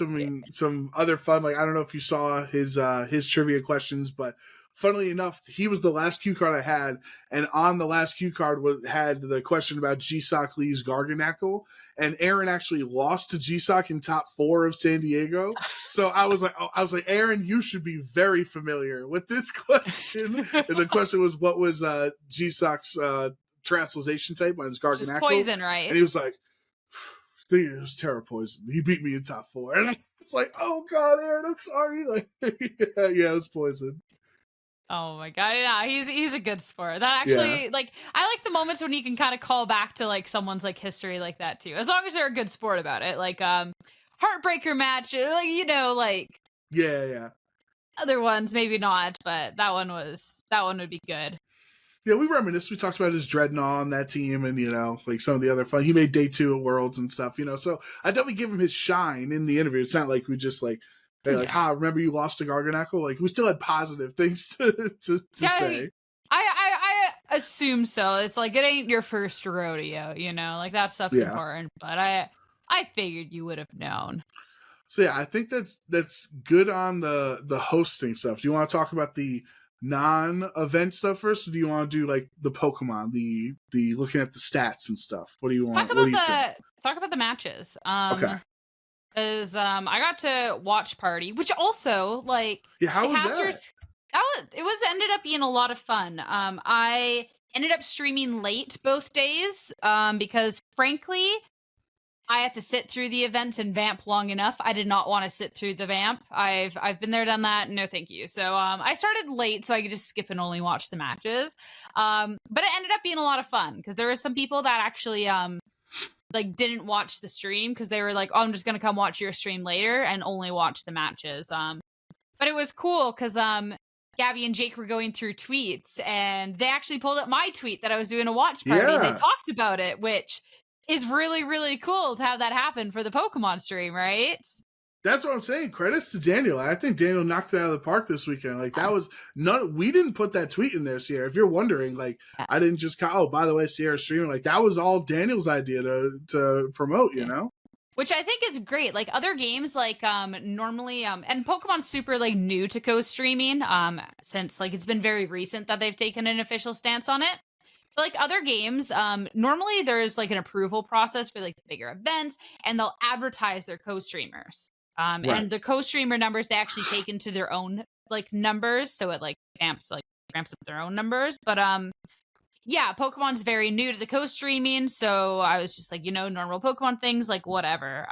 some other fun. Like I don't know if you saw his trivia questions, but funnily enough, he was the last cue card I had, and on the last cue card had the question about G-Sock Lee's Garganackle, and Aaron actually lost to G-Sock in top 4 of San Diego. So I was like, Aaron, you should be very familiar with this question. And the question was, what was G-Sock's translation type on his Garganackle? Just poison, right? And he was like, it was Tera poison. He beat me in top 4. And it's like, oh God, Aaron, I'm sorry. Like, yeah, it was poison. Oh my God, yeah, he's a good sport. That actually, like, I like the moments when you can kind of call back to like someone's like history like that too, as long as they're a good sport about it. Like, heartbreaker match, like you know, like yeah. Other ones maybe not, but that one would be good. Yeah, we reminisced. We talked about his Dreadnought on that team, and you know, like some of the other fun. He made day 2 at Worlds and stuff. You know, so I definitely give him his shine in the interview. It's not like we just like. Hey, like, remember you lost to Garganackle? Like, we still had positive things to say. I assume so. It's like, it ain't your first rodeo, you know? Like, that stuff's important. But I figured you would have known. So, yeah, I think that's good on the hosting stuff. Do you want to talk about the non-event stuff first? Or do you want to do, like, the Pokemon, the looking at the stats and stuff? What do you want? Talk about the matches. Okay. Because I got to watch party, which also like how was that? It ended up being a lot of fun. I ended up streaming late both days because frankly, I had to sit through the events and vamp long enough. I did not want to sit through the vamp. I've been there, done that. No, thank you. So I started late so I could just skip and only watch the matches. But it ended up being a lot of fun because there were some people that actually like didn't watch the stream because they were like, oh, I'm just gonna come watch your stream later and only watch the matches. But it was cool because Gabby and Jake were going through tweets and they actually pulled up my tweet that I was doing a watch party. Yeah. They talked about it, which is really, really cool to have that happen for the Pokemon stream, right? That's what I'm saying. Credits to Daniel. I think Daniel knocked it out of the park this weekend. Like that was we didn't put that tweet in there, Sierra. If you're wondering, like I didn't just by the way, Sierra's streaming. Like that was all Daniel's idea to promote, you know? Which I think is great. Like other games, like normally, and Pokemon's super like new to co-streaming, since like it's been very recent that they've taken an official stance on it. like other games, normally there's like an approval process for like the bigger events, and they'll advertise their co-streamers. Right. And the co-streamer numbers they actually take into their own like numbers, so it like ramps up their own numbers. But yeah, Pokemon's very new to the co-streaming, so I was just like, normal Pokemon things, like whatever.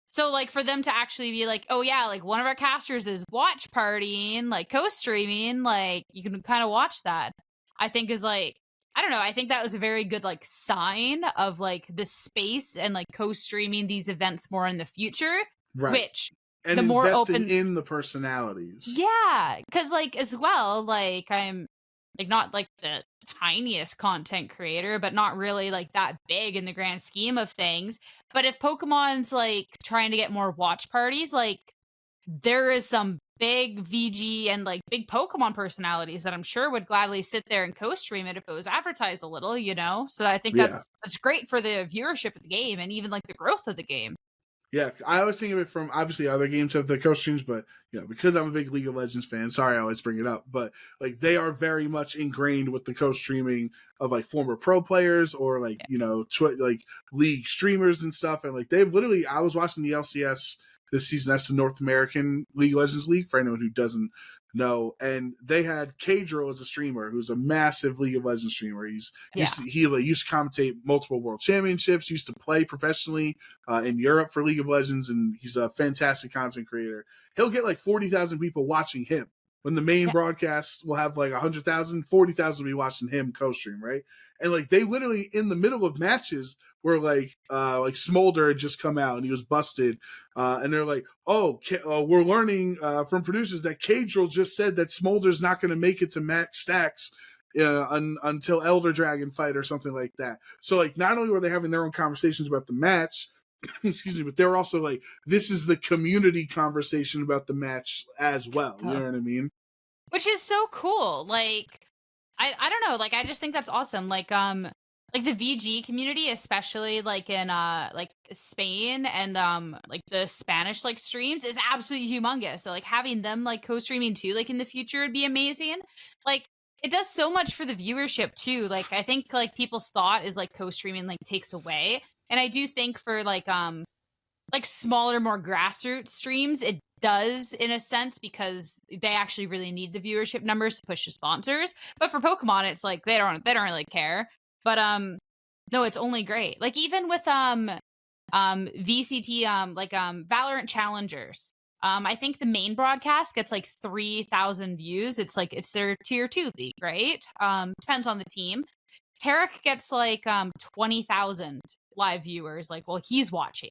So like for them to actually be like, oh yeah, like one of our casters is watch partying, like co-streaming, like you can kind of watch that. I think is like, I don't know, I think that was a very good like sign of like the space and like co-streaming these events more in the future, Right. which And the more investing open in the personalities. yeah, because like as well, like I'm like not like the tiniest content creator, but not really like that big in the grand scheme of things. But if Pokemon's like trying to get more watch parties, like there is some big VG and like big Pokemon personalities that I'm sure would gladly sit there and co-stream it if it was advertised a little, So I think Yeah. that's great for the viewership of the game and even like the growth of the game. Yeah, I always think of it from obviously other games have the co-streams, but because I'm a big League of Legends fan, sorry I always bring it up, but like they are very much ingrained with the co-streaming of like former pro players or like like league streamers and stuff, and like they've literally. I was watching the LCS this season. That's the North American League of Legends League for anyone who doesn't know, and they had Kadrill as a streamer who's a massive League of Legends streamer. He used to commentate multiple world championships, used to play professionally in Europe for League of Legends, and he's a fantastic content creator. He'll get like 40,000 people watching him. When the main broadcast will have like 100,000, 40,000 will be watching him co-stream, right? And like they literally in the middle of matches where like Smolder had just come out and he was busted, and they're like, we're learning from producers that Kadrill just said that Smolder's not going to make it to max stacks until Elder Dragon fight or something like that. So like not only were they having their own conversations about the match, excuse me, but they're also like, this is the community conversation about the match as well. You know what I mean? Which is so cool. Like I don't know, like I just think that's awesome. Like the VG community, especially like in like Spain and like the Spanish like streams is absolutely humongous. So like having them like co-streaming too, like in the future would be amazing. Like it does so much for the viewership too. Like I think like people's thought is like co-streaming like takes away. And I do think for like smaller, more grassroots streams, it does in a sense because they actually really need the viewership numbers to push the sponsors. But for Pokemon, it's like they don't really care. But no, it's only great. Like even with VCT Valorant Challengers. I think the main broadcast gets like 3,000 views. It's their tier 2 league, right? Depends on the team. Tera gets like 20,000 live viewers, like while he's watching.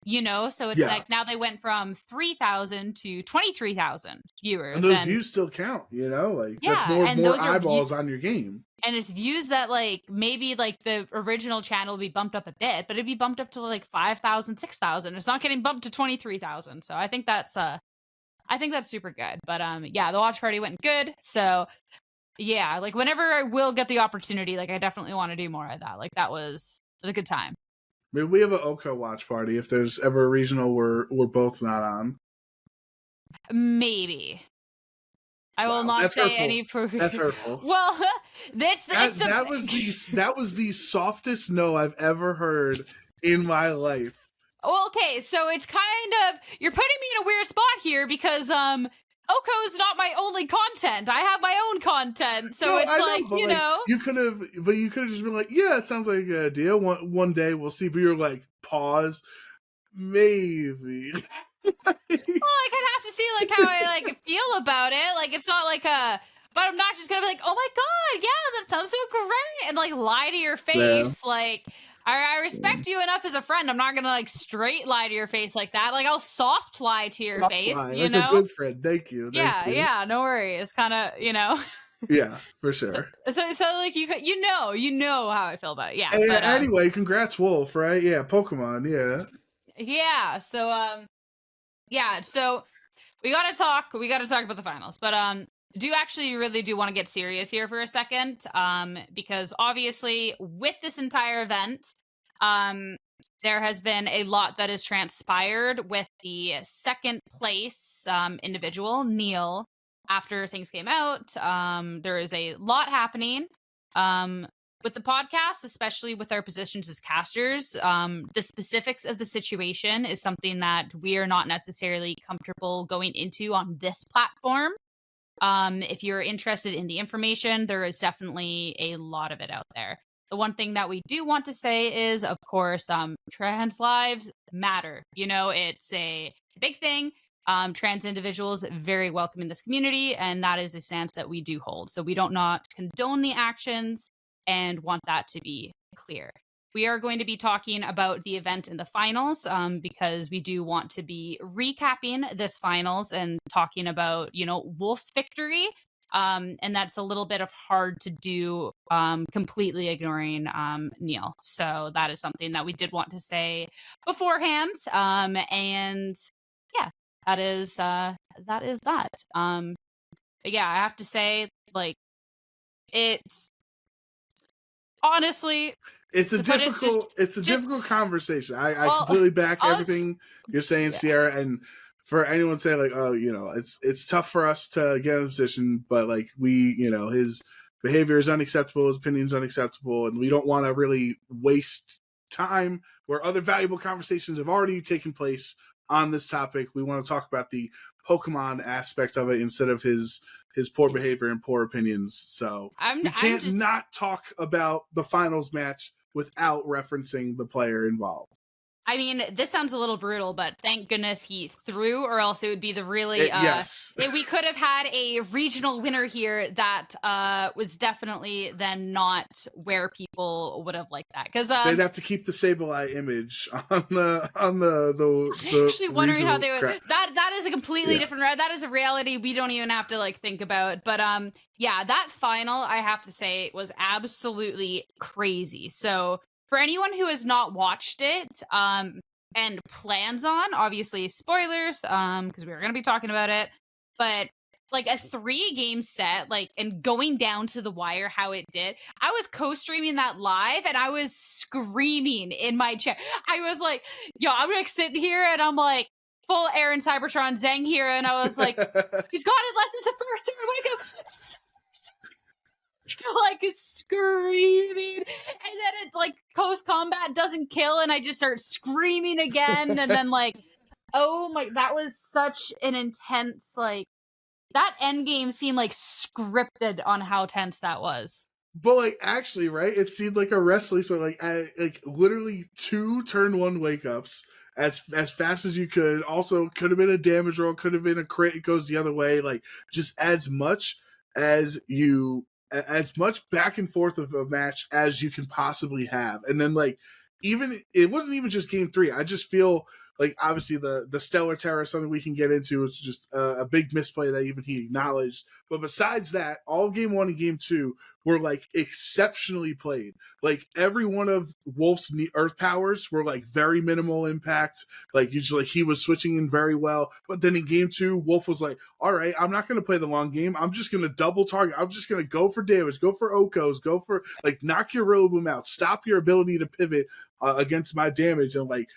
So it's like now they went from 3,000 to 23,000 viewers. And those views still count, like that's more eyeballs on your game. And it's views that like maybe like the original channel will be bumped up a bit, but it'd be bumped up to like 5,000, 6,000. It's not getting bumped to 23,000. So I think that's super good. But the watch party went good. So yeah, like whenever I will get the opportunity, like I definitely want to do more of that. Like it was a good time. Maybe we have an OHKO watch party if there's ever a regional we're both not on. Maybe. I will not say hurtful. Any proof. That's hurtful. Well, that was the softest no I've ever heard in my life. Well, okay, so it's kind of you're putting me in a weird spot here because OHKO's not my only content. I have my own content, so you could have just been like, yeah, it sounds like a good idea. One day we'll see. But you're like, pause, maybe. Well, I could have to see like how I like feel about it. Like it's not like but I'm not just gonna be like, oh my god, yeah, that sounds so great, and like lie to your face. Yeah. Like I respect you enough as a friend. I'm not gonna like straight lie to your face like that. Like I'll soft lie to your face. Like a good friend. Thank you. Yeah, no worries. Kind of, Yeah, for sure. So like you know how I feel about it. Yeah. But, anyway, congrats, Wolfe. Right? Yeah, Pokemon. Yeah. Yeah. So so we gotta talk about the finals, but really do want to get serious here for a second, because obviously with this entire event, there has been a lot that has transpired with the second place individual, Neil, after things came out. There is a lot happening. With the podcast, especially with our positions as casters, the specifics of the situation is something that we are not necessarily comfortable going into on this platform. If you're interested in the information, there is definitely a lot of it out there. The one thing that we do want to say is, of course, trans lives matter. It's a big thing. Trans individuals very welcome in this community, and that is a stance that we do hold. So we don't not condone the actions and want that to be clear. We are going to be talking about the event in the finals because we do want to be recapping this finals and talking about, Wolfe's victory. And that's a little bit of hard to do, completely ignoring Neil. So that is something that we did want to say beforehand. And yeah, that is that. But yeah, I have to say, like, it's honestly, it's a difficult conversation. I completely back everything you're saying, yeah. Sierra, and for anyone saying like, oh, it's tough for us to get in a position, but like his behavior is unacceptable, his opinion is unacceptable, and we don't want to really waste time where other valuable conversations have already taken place on this topic. We want to talk about the Pokemon aspect of it instead of his poor behavior and poor opinions. So we can't not talk about the finals match without referencing the player involved. I mean, this sounds a little brutal, but thank goodness he threw, or else it would be the really... yes. We could have had a regional winner here that was definitely then not where people would have liked that. Because they'd have to keep the Sableye image on the I'm actually wondering how they would... That is a completely different... That is a reality we don't even have to like think about. But yeah, that final, I have to say, was absolutely crazy. So... for anyone who has not watched it and plans on, obviously spoilers, because we were going to be talking about it, but like a 3-game set, like, and going down to the wire how it did, I was co-streaming that live and I was screaming in my chair. I was like, yo, I'm like sitting here and I'm like, full Aaron Cybertron Zang here, and I was like, he's got it, unless it's the first turn, wake up. Like screaming, and then it like close combat doesn't kill, and I just start screaming again, and then like, oh my, that was such an intense, like, that end game seemed like scripted on how tense that was. But like, actually, right, it seemed like a wrestling, so like literally 2 turn 1 wake ups as fast as you could. Also could have been a damage roll, could have been a crit, it goes the other way, like just as much back and forth of a match as you can possibly have. And then like, even it wasn't even just game 3. I just feel like obviously the Stellar Tera is something we can get into. It's just a big misplay that even he acknowledged. But besides that, all game 1 and game 2 were like exceptionally played. Like every one of Wolfe's earth powers were like very minimal impact. Like usually he was switching in very well. But then in game 2, Wolfe was like, all right, I'm not going to play the long game. I'm just going to double target. I'm just going to go for damage, go for OHKOs, go for like knock your Rillaboom out, stop your ability to pivot against my damage. And like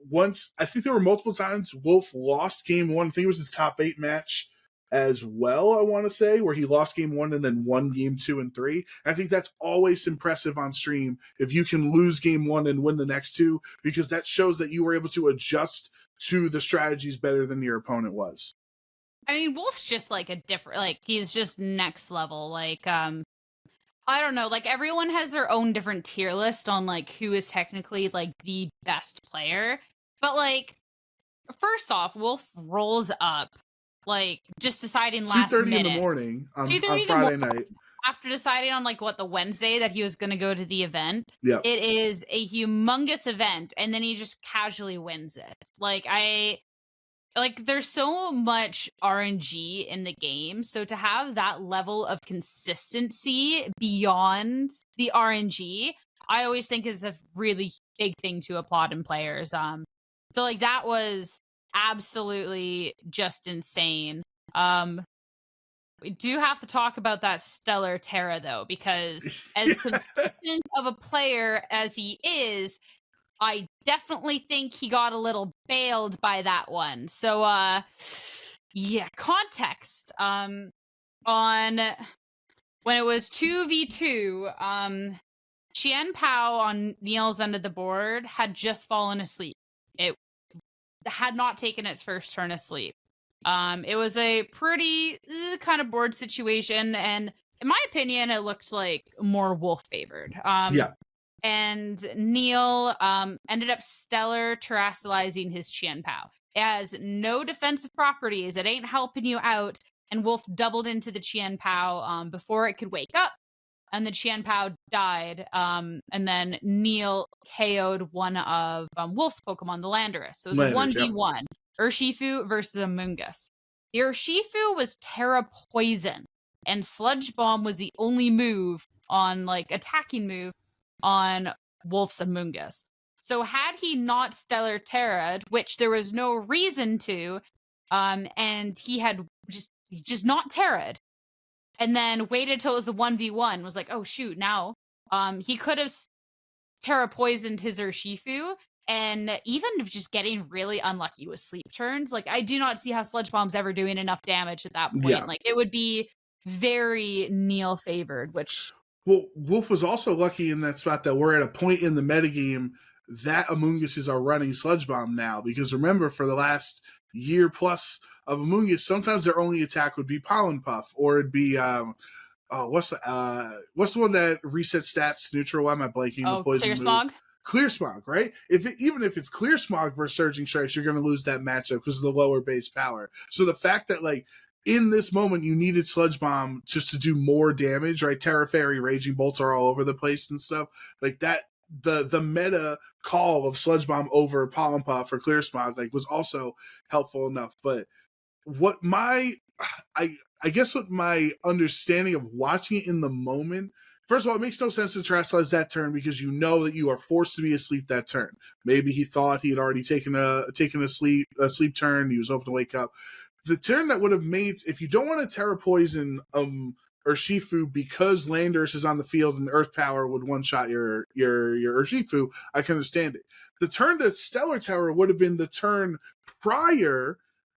once, I think there were multiple times Wolfe lost game 1. I think it was his top 8 match as well, I want to say, where he lost game 1 and then won game 2 and 3. I think that's always impressive on stream if you can lose game 1 and win the next 2, because that shows that you were able to adjust to the strategies better than your opponent was. I mean, Wolfe's just like a different, like, he's just next level. Like, I don't know, like everyone has their own different tier list on like who is technically like the best player. But like, first off, Wolfe rolls up, like just deciding last minute. 2:30 in the morning on Friday night. After deciding on like what the Wednesday that he was going to go to the event. Yeah. It is a humongous event, and then he just casually wins it. Like there's so much RNG in the game, so to have that level of consistency beyond the RNG, I always think is a really big thing to applaud in players. So like that was absolutely just insane. We do have to talk about that Stellar Tera though, because as consistent of a player as he is, I definitely think he got a little bailed by that one. So, yeah, context on when when it was 2v2, Chien Pao on Neil's end of the board had just fallen asleep. It had not taken its first turn of sleep. It was a pretty kind of board situation, and in my opinion, it looked like more Wolf favored. Yeah. And Neil ended up stellar terrestrializing his Chien Pao. It has no defensive properties. It ain't helping you out. And Wolf doubled into the Chien Pao before it could wake up. And the Chien Pao died. And then Neil KO'd one of Wolf's Pokemon, the Landorus. So it was a 1v1. Urshifu versus Amoonguss. The Urshifu was Tera Poison. And Sludge Bomb was the only move on, like, attacking move on Wolf's Amoonguss. So had he not Stellar Terra'd, which there was no reason to, and he had just not Terra'd, and then waited till it was the 1v1, was like, oh shoot, now he could have Terra poisoned his Urshifu, and even just getting really unlucky with sleep turns. Like, I do not see how Sludge Bomb's ever doing enough damage at that point. Yeah. Like, it would be very Neil favored, which... Well, Wolf was also lucky in that spot that we're at a point in the metagame that Amoongusses are running Sludge Bomb now. Because remember, for the last year plus of Amoonguss, sometimes their only attack would be Pollen Puff, or it'd be what's the one that resets stats to neutral? Why am I blanking? Oh, the poison Clear move? Smog? Clear Smog, right? Even if it's Clear Smog versus Surging Strikes, you're going to lose that matchup because of the lower base power. So the fact that, like, in this moment you needed Sludge Bomb just to do more damage, right? Terra Fairy, Raging Bolts are all over the place and stuff like that. The meta call of Sludge Bomb over Pollen Puff or Clear Smog, like, was also helpful enough. But what I guess what my understanding of watching it in the moment, first of all, it makes no sense to terrestrialize that turn because you know that you are forced to be asleep that turn. Maybe he thought he had already taken a sleep turn. He was hoping to wake up. The turn that would have made, if you don't want to Terra Poison Urshifu because Landorus is on the field and Earth Power would one-shot your Urshifu, I can understand it. The turn to Stellar Terror would have been the turn prior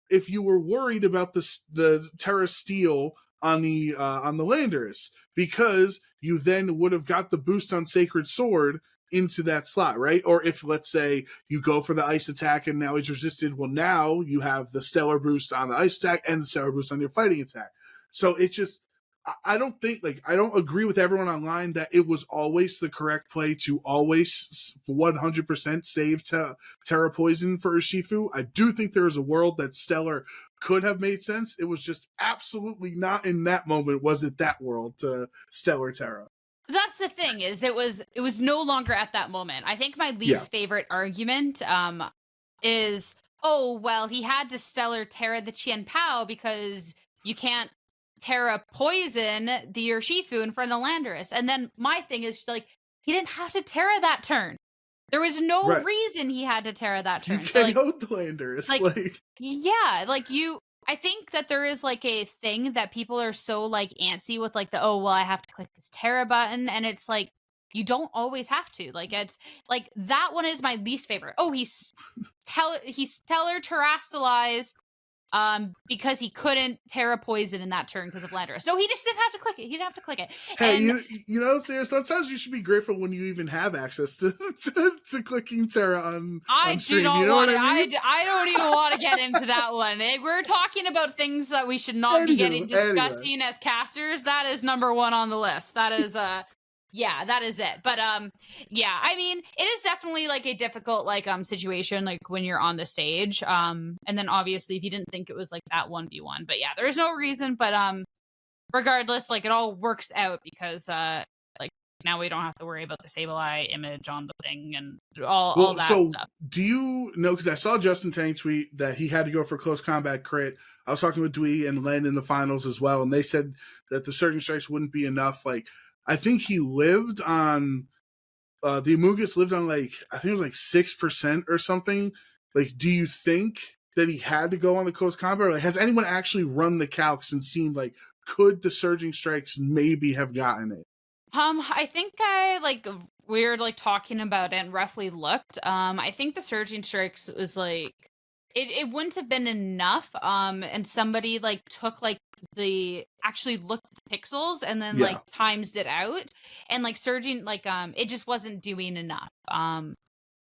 if you were worried about the Terra Steel on the Landorus, because you then would have got the boost on Sacred Sword into that slot, right? Or if, let's say, you go for the ice attack and now he's resisted, well, now you have the stellar boost on the ice attack and the stellar boost on your fighting attack. So it's just, I don't think, like, I don't agree with everyone online that it was always the correct play to always 100% save Terra Poison for Urshifu. I do think there is a world that Stellar could have made sense. It was just absolutely not in that moment, was it, that world to Stellar Terra. That's the thing, is it was no longer at that moment. I think my least favorite argument is, oh, well, he had to Stellar Terra the Chien Pao because you can't Terra Poison the Urshifu in front of Landorus. And then my thing is, like, he didn't have to Terra that turn. There was no reason he had to Terra that turn. You so, like, KO'd the Landorus. Yeah, like, I think that there is, like, a thing that people are so, like, antsy with, like, the, oh, well, I have to click this Terra button, and it's like, you don't always have to. Like, it's like, that one is my least favorite. Oh, he's Stellar Terrestrialized because he couldn't Terra Poison in that turn because of Landorus. So he just didn't have to click it. He didn't have to click it. Hey, you know, Sarah, sometimes you should be grateful when you even have access to clicking Terra on stream. Do not you know want what to. I mean? I don't even want to get into that one. We're talking about things that we should not be discussing as casters. That is number one on the list. That is yeah, that is it. But yeah, I mean, it is definitely, like, a difficult, like, situation, like, when you're on the stage. And then obviously if you didn't think it was, like, that 1v1. But yeah, there's no reason. But regardless, like, it all works out because like, now we don't have to worry about the Sableye image on the thing and all that stuff. Do you know, because I saw Justin Tang tweet that he had to go for close combat crit. I was talking with Dwee and Len in the finals as well, and they said that the Surging Strikes wouldn't be enough. Like, I think he lived on the Amoonguss lived on, like, I think it was like 6% or something. Like, do you think that he had to go on the close combat? Like, has anyone actually run the calcs and seen, like, could the Surging Strikes maybe have gotten it? I think we were, like, talking about it and roughly looked. I think the Surging Strikes was, like, it wouldn't have been enough, and somebody, like, took, like, actually looked at the pixels and then, Yeah. like, times it out, and, like, surging, like, it just wasn't doing enough.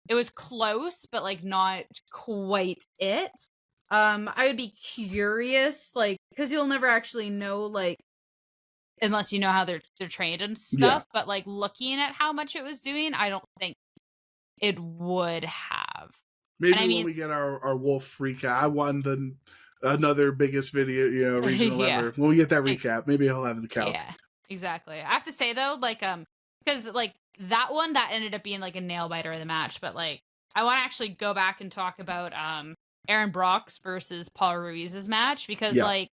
It was close, but, like, not quite it. I would be curious, like, because you'll never actually know, like, unless you know how they're trained and Yeah. stuff, but, like, looking at how much it was doing, I don't think it would have. And I Maybe when mean we get our Wolf recap, I won the another biggest video, regional yeah. ever. When we get that Like, recap, maybe he'll have the calc. yeah, exactly. I have to say though, like, because like that one that ended up being like a nail biter of the match, but like I want to actually go back and talk about Aaron Brock's versus Paul Ruiz's match because Yeah. like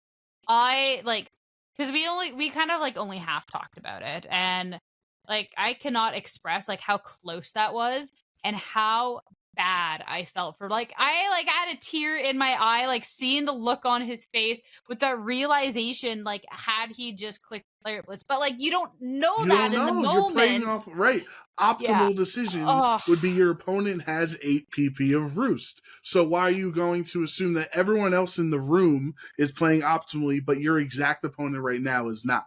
I like because we kind of like only half talked about it and like I cannot express like how close that was and how bad I felt for like I like had a tear in my eye like seeing the look on his face with that realization like had he just clicked player blitz but like you don't know You that don't in the know. You're playing moment. off right. Yeah. Optimal decision Oh, would be your opponent has 8 PP of Roost. So why are you going to assume that everyone else in the room is playing optimally, but your exact opponent right now is not?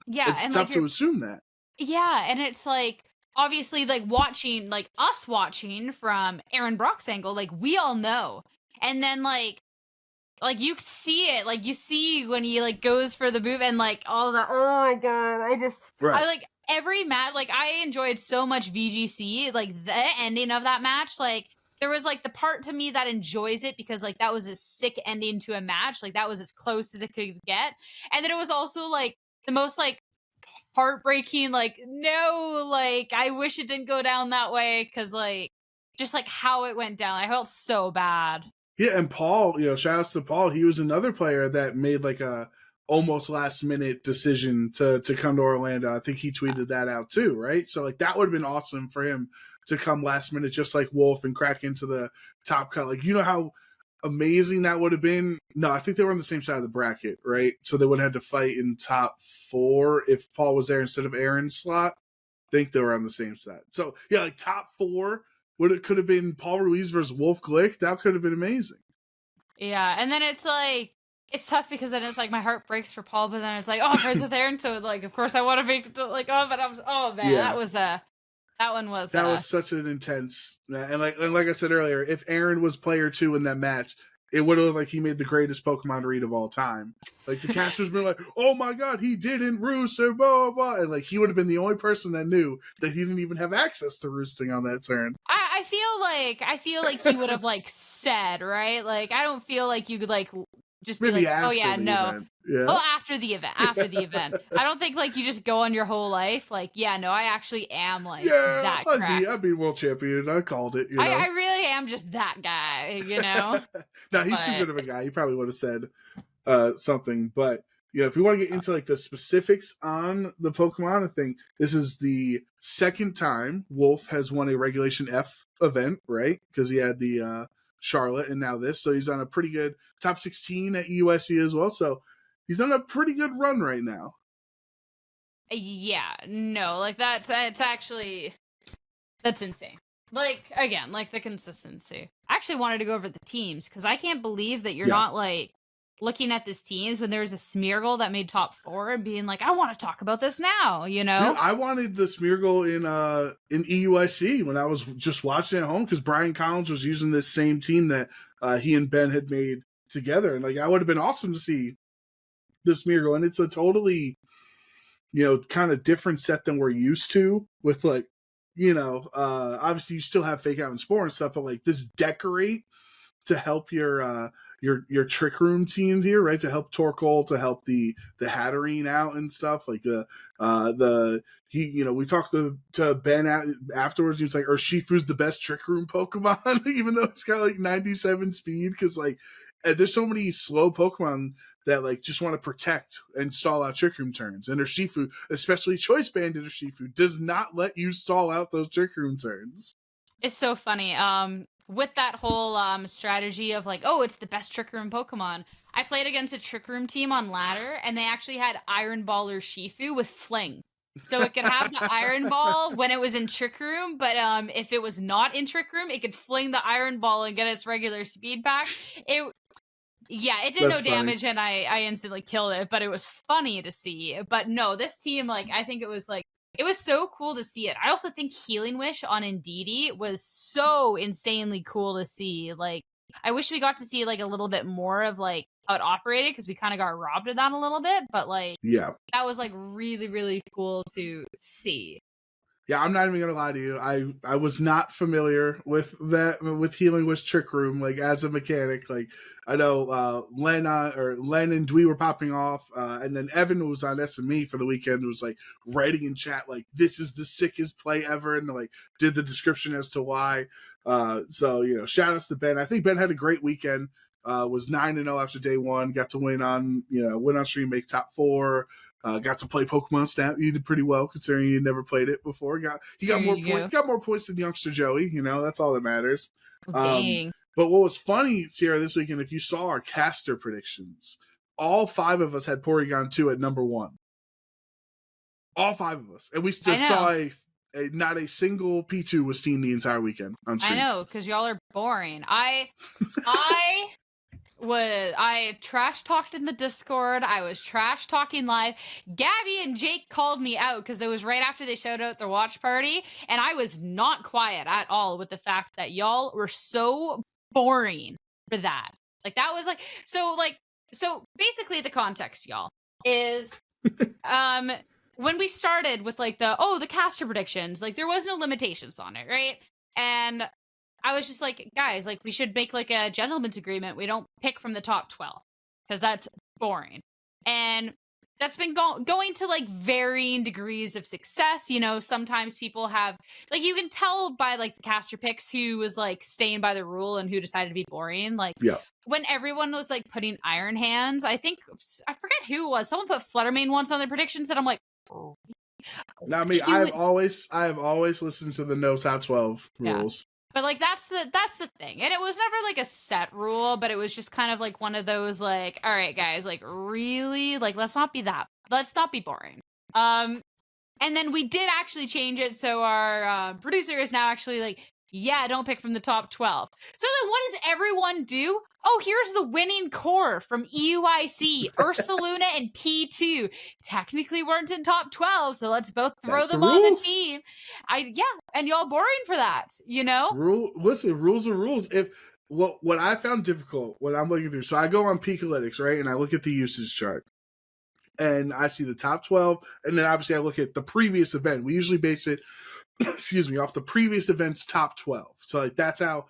yeah, It's and like tough to you're assume that. yeah, and it's like obviously like watching like us watching from Aaron Brock's angle, like we all know. And then like you see it, like you see when he like goes for the move and like all that. Oh my god, Right. I like every match. Like I enjoyed so much VGC. Like the ending of that match, like there was like the part to me that enjoys it because like that was a sick ending to a match. Like that was as close as it could get, and then it was also like the most like heartbreaking. Like no, like I wish it didn't go down that way because like just like how it went down, I felt so bad. Yeah, and Paul, shout outs to Paul. He was another player that made like a almost last minute decision to come to Orlando. I think he tweeted that out too, right? So like that would have been awesome for him to come last minute, just like Wolf, and crack into the top cut. Like how amazing that would have been. No, I think they were on the same side of the bracket, right? So they would have had to fight in top 4 if Paul was there instead of Aaron's slot. I think they were on the same side. So yeah, like top 4 could have been Paul Ruiz versus Wolf Glick. That could have been amazing. Yeah, and then it's like it's tough because then it's like my heart breaks for Paul, but then it's like, oh, friends with Aaron, so like of course I want to make it to, like but oh man, Yeah. that one was that was such an intense and like I said earlier, if Aaron was player 2 in that match, it would have like he made the greatest Pokemon read of all time. Like the casters been like, oh my god, he didn't roost or blah blah blah, and like he would have been the only person that knew that he didn't even have access to roosting on that turn. I feel like he would have like said, right? Like I don't feel like you could like just be Maybe like, oh yeah, after the no. event. Yeah. Oh, after the event. I don't think like you just go on your whole life like, yeah, no, I actually am like that cracked. I'd be world champion. I called it. I really am just that guy, No, he's too good of a guy. He probably would have said something. But if we want to get into like the specifics on the Pokemon thing, this is the second time Wolf has won a Regulation F event, right? Because he had the Charlotte and now this. So he's on a pretty good top 16 at USC as well. So he's on a pretty good run right now. Yeah, no, like that's insane. Like again, like the consistency. I actually wanted to go over the teams because I can't believe that you're not like looking at this teams when there was a Smeargle that made top 4 and being like, I want to talk about this now, Dude, I wanted the Smeargle in EUIC when I was just watching at home because Brian Collins was using this same team that he and Ben had made together, and like I would have been awesome to see the Smeargle, and it's a totally kind of different set than we're used to with like obviously you still have Fake Out and Spore and stuff, but like this Decorate to help your Trick Room team here, right? To help Torkoal, to help the Hatterene out and stuff. Like we talked to Ben afterwards. He was like, Urshifu's the best Trick Room Pokemon, even though it's got like 97 speed, because like there's so many slow Pokemon that like just want to protect and stall out Trick Room turns. And Urshifu, especially Choice Banded Urshifu, does not let you stall out those Trick Room turns. It's so funny. With that whole strategy of like, oh, it's the best Trick Room Pokemon. I played against a Trick Room team on ladder, and they actually had Iron Ball Urshifu with Fling. So it could have the iron ball when it was in Trick Room, but if it was not in Trick Room, it could fling the iron ball and get its regular speed back. It did That's no funny. damage, and I instantly killed it, but it was funny to see. But no, this team, like, I think it was so cool to see it. I also think Healing Wish on Indeedee was so insanely cool to see. Like, I wish we got to see like a little bit more of like how it operated, because we kind of got robbed of that a little bit. But like, Yeah. that was like really, really cool to see. Yeah, I'm not even gonna lie to you. I was not familiar with Healing Wish Trick Room, like as a mechanic. Like I know Len and Dwee were popping off, and then Evan who was on SME for the weekend was like writing in chat like this is the sickest play ever, and like did the description as to why. So shout outs to Ben. I think Ben had a great weekend. Was 9-0 after day one. Got to win on stream, make top 4. Got to play Pokemon Snap. You did pretty well considering you never played it before. He got more points than youngster Joey. That's all that matters. Dang. But what was funny, Sierra, this weekend, if you saw our caster predictions, all 5 of us had Porygon 2 at number 1. All 5 of us, and we still saw not a single P2 was seen the entire weekend on stream. I know, because y'all are boring. I trash talked in the Discord. I was trash talking live. Gabby and Jake called me out because it was right after they showed out their watch party, and I was not quiet at all with the fact that y'all were so boring for that. Like that was like so basically the context, y'all, is when we started with like the caster predictions, like there was no limitations on it, right? And I was just like, guys, like we should make like a gentleman's agreement. We don't pick from the top 12 because that's boring. And that's been going to like varying degrees of success. Sometimes people have like, you can tell by like the caster picks who was like staying by the rule and who decided to be boring. Like when everyone was like putting Iron Hands, I forget who it was. Someone put Fluttermane once on their predictions, and I'm like, oh. Not me. I have always listened to the no top 12 rules. But like that's the thing. And it was never like a set rule, but it was just kind of like one of those like, all right, guys, like really, like let's not be boring. And then we did actually change it, so our producer is now actually like, yeah, don't pick from the top 12. So then what does everyone do? Oh, here's the winning core from EUIC. Ursaluna and P2 technically weren't in top 12, so let's both throw them on the team. And y'all boring for that, Listen, rules are rules. If what I found difficult when I'm looking through, so I go on Peakalytics, right, and I look at the usage chart. And I see the top 12, and then obviously I look at the previous event. We usually base it off the previous event's top 12. So like that's how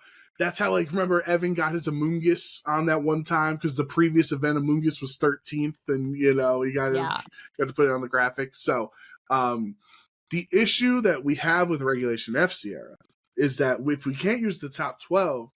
like remember Evan got his Amoonguss on that one time because the previous event Amoonguss was 13th, and he got to put it on the graphic. So the issue that we have with Regulation F, Sierra, is that if we can't use the top 12,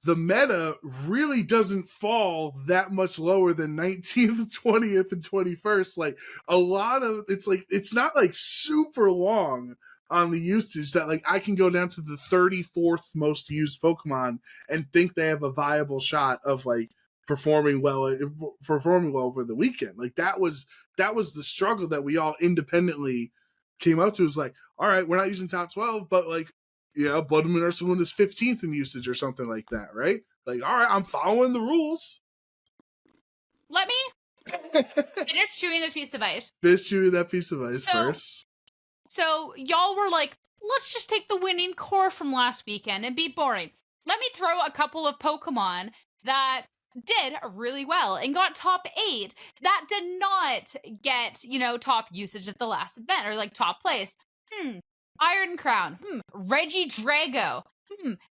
the meta really doesn't fall that much lower than 19th, 20th, and 21st. Like a lot of it's not like super long on the usage that like I can go down to the 34th most used Pokemon and think they have a viable shot of like performing well over the weekend. Like that was the struggle that we all independently came out to. Is like, all right, we're not using top 12, but like, Blood Moon Ursaluna is 15th in usage or something like that, right? Like, all right, I'm following the rules. Let me finish chewing this piece of ice. Finish chewing that piece of ice first. So y'all were like, let's just take the winning core from last weekend and be boring. Let me throw a couple of Pokemon that did really well and got top 8 that did not get, top usage at the last event or like top place. Iron Crown, Regidrago,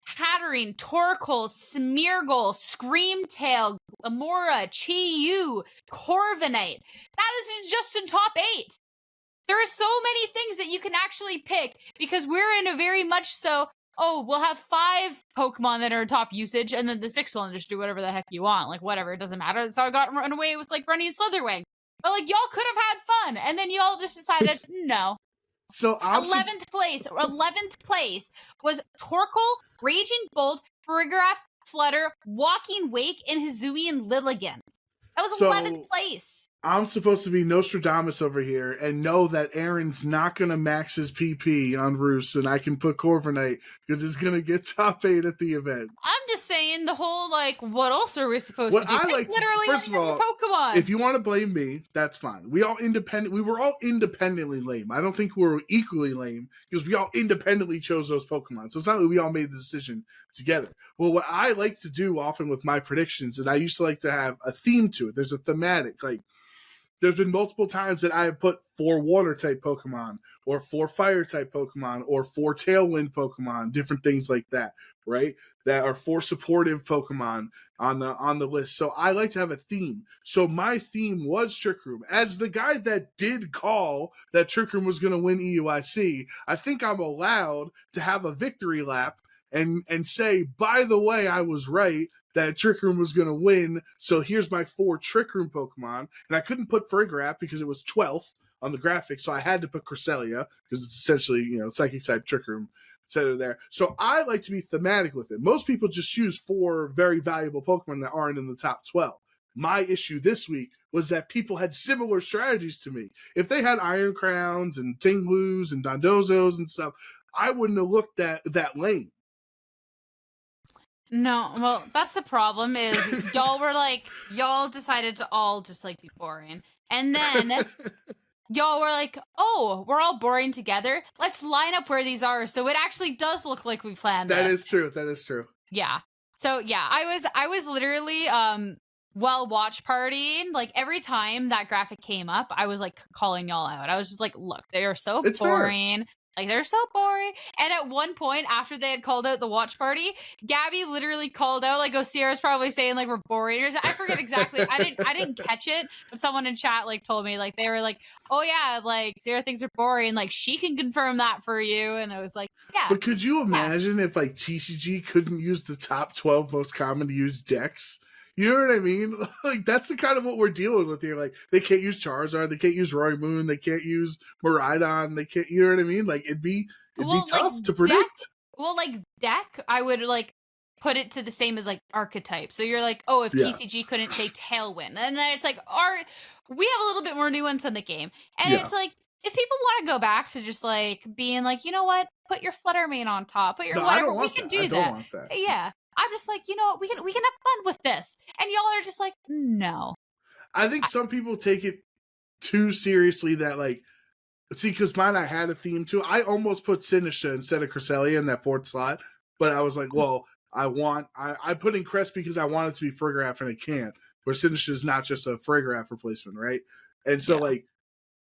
Hattering, Torkoal, Smeargle, Screamtail, Amora, Chi-Yu, Corviknight. That isn't just in top 8. There are so many things that you can actually pick because we're in a very much so, we'll have 5 Pokemon that are top usage, and then the 6th one, just do whatever the heck you want. Like, whatever, it doesn't matter. That's how I got run away with, like, running Slitherwing. But, like, y'all could have had fun, and then y'all just decided, no. So 11th place was Torkoal, Raging Bolt, Farigiraf, Flutter, Walking Wake, and Hisuian Lilligant. That was 11th place. I'm supposed to be Nostradamus over here and know that Aaron's not going to max his PP on Roos, and I can put Corviknight because it's going to get top 8 at the event. I'm just saying the whole, like, what else are we supposed What to do? I Pick like to literally first of any all, Pokemon. if you want to blame me, that's fine. We were all independently lame. I don't think we were equally lame because we all independently chose those Pokemon. So it's not like we all made the decision together. Well, what I like to do often with my predictions is I used to like to have a theme to it. There's a thematic, like, there's been multiple times that I have put 4 water type Pokemon or 4 fire type Pokemon or 4 tailwind Pokemon, different things like that, right? That are 4 supportive Pokemon on the list. So I like to have a theme. So my theme was Trick Room. As the guy that did call that Trick Room was going to win EUIC, I think I'm allowed to have a victory lap and say, by the way, I was right that Trick Room was going to win. So here's my 4 Trick Room Pokemon. And I couldn't put Frigorap because it was 12th on the graphic. So I had to put Cresselia because it's essentially, Psychic type Trick Room center there. So I like to be thematic with it. Most people just choose 4 very valuable Pokemon that aren't in the top 12. My issue this week was that people had similar strategies to me. If they had Iron Crowns and Tingloos and Dondozos and stuff, I wouldn't have looked that lame. No, well, that's the problem is y'all decided to all just like be boring. And then y'all were like, oh, we're all boring together. Let's line up where these are. So it actually does look like we planned That this. is true. That is true. Yeah. So yeah, I was literally watch partying. Like every time that graphic came up, I was like calling y'all out. I was just like, look, they are so boring. Fair. Like, they're so boring. And at one point, after they had called out the watch party, Gabby literally called out, like, oh, Sierra's probably saying, like, we're boring. I forget exactly. I didn't catch it. But someone in chat, like, told me, like, they were like, oh, yeah, like, Sierra thinks we're boring. Like, she can confirm that for you. And I was like, yeah. But could you imagine if, like, TCG couldn't use the top 12 most common to use decks? You know what I mean? Like, that's the kind of what we're dealing with here. Like, they can't use Charizard, they can't use Roy Moon, they can't use Miraidon, they can't, you know what I mean? Like, it'd be tough to predict. Deck, I would, like, put it to the same as, like, archetype. So you're like, oh, if TCG couldn't say Tailwind. And then it's like, we have a little bit more nuance in the game. And it's like, if people want to go back to just, like, being like, you know what? Put your Fluttermane on top. Put your whatever. We can do that. I don't want that. Yeah. I'm just like, you know what, we can have fun with this. And y'all are just like, no. I think some people take it too seriously that, like, see, because mine, I had a theme too. I almost put Sinistra instead of Cresselia in that 4th slot, but I was like, well, I put in Crest because I want it to be Frigoraph and it can't, where Sinistra is not just a Frigoraph replacement, right? And so, like,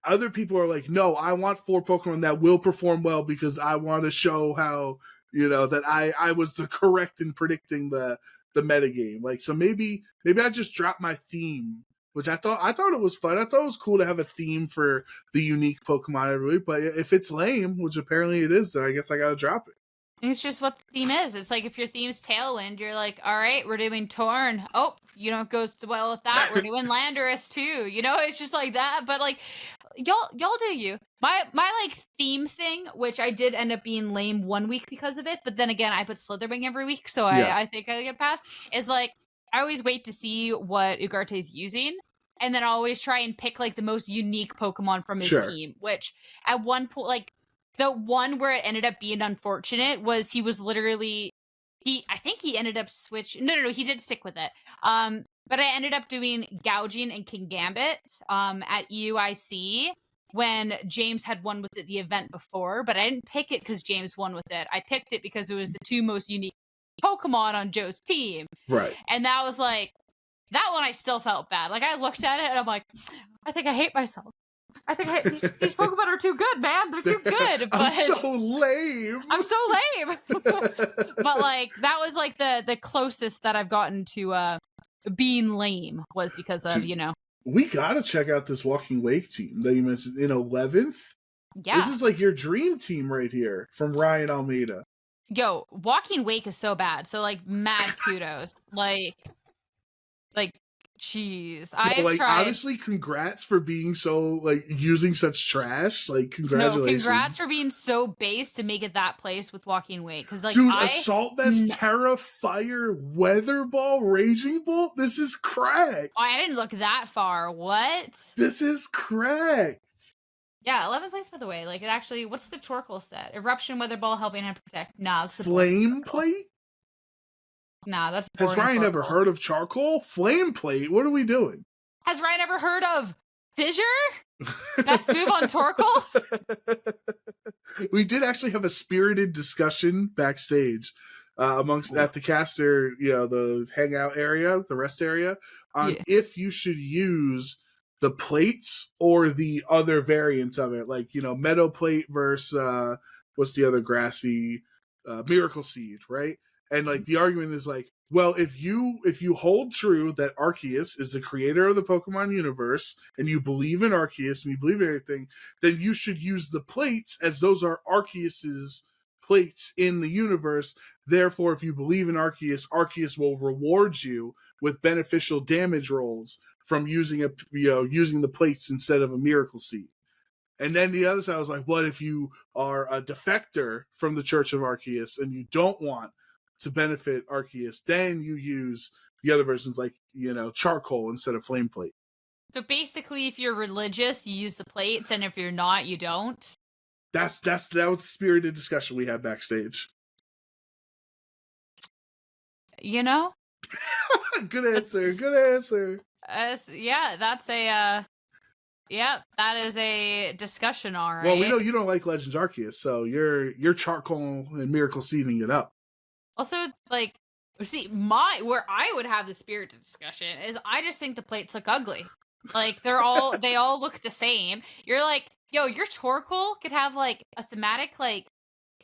other people are like, no, I want 4 Pokemon that will perform well because I want to show how, that I was the correct in predicting the metagame. Like, so maybe I just dropped my theme, which I thought it was fun. I thought it was cool to have a theme for the unique Pokemon every week. But if it's lame, which apparently it is, then I guess I got to drop it. It's just what the theme is. It's like if your theme's Tailwind, you're like, all right, we're doing Torn. Oh, goes well with that. We're doing Landorus too. It's just like that. But like, y'all do you. My like theme thing, which I did end up being lame one week because of it, but then again, I put Slitherwing every week, so I think I get past. Is like I always wait to see what Ugarte's using, and then I always try and pick like the most unique Pokemon from his team. Which at one point, like. The one where it ended up being unfortunate was he was literally I think he ended up switching. No, he did stick with it. But I ended up doing Gouging and King Gambit at EUIC when James had won with it the event before, but I didn't pick it because James won with it. I picked it because it was the 2 most unique Pokemon on Joe's team. Right. And that was like, that one I still felt bad. Like I looked at it and I'm like, I think I hate myself. I think these Pokemon are too good, man. They're too good. But I'm so lame. But like that was like the closest that I've gotten to being lame was because of We gotta check out this Walking Wake team that you mentioned in 11th. Yeah, this is like your dream team right here from Ryan Almeida. Yo, Walking Wake is so bad. So like mad kudos. like Jeez, No, I've like tried. honestly, congrats for being so like using such trash. Like No, congratulations. congrats for being so base to make it that place with walking weight. Because like Dude, Assault Vest, Tera, Fire, Weather Ball, Raging Bolt. This is crack. I didn't look that far. What? This is crack. Yeah, 11 plates by the way. Like it actually. What's the Torkoal set? Eruption, Weather Ball, Helping Hand Protect. Nah, that's the Flame Plate. Nah, that's Has Ryan ever heard of Charcoal? Flame Plate. What are we doing? Has Ryan ever heard of Fissure? Best move on Torkoal? We did actually have a spirited discussion backstage amongst at the caster, the hangout area, the rest area, on if you should use the plates or the other variant of it, like Meadow Plate versus what's the other grassy Miracle Seed, right? And like the argument is like, well, if you hold true that Arceus is the creator of the Pokemon universe and you believe in Arceus and you believe in everything, then you should use the plates as those are Arceus's plates in the universe. Therefore, if you believe in Arceus, Arceus will reward you with beneficial damage rolls from using the plates instead of a Miracle Seed. And then the other side was like, what if you are a defector from the Church of Arceus and you don't want to benefit Arceus? Then you use the other versions like, Charcoal instead of Flame Plate. So basically, if you're religious, you use the plates, and if you're not, you don't? That was the spirited discussion we had backstage. Good answer. Good answer. Yeah, that's a... that is a discussion, all right. Well, we know you don't like Legends Arceus, so you're Charcoal and Miracle Seeding it up. Also, like, see, where I would have the spirited discussion is I just think the plates look ugly. Like, they all look the same. You're like, yo, your Torkoal could have, like, a thematic, like,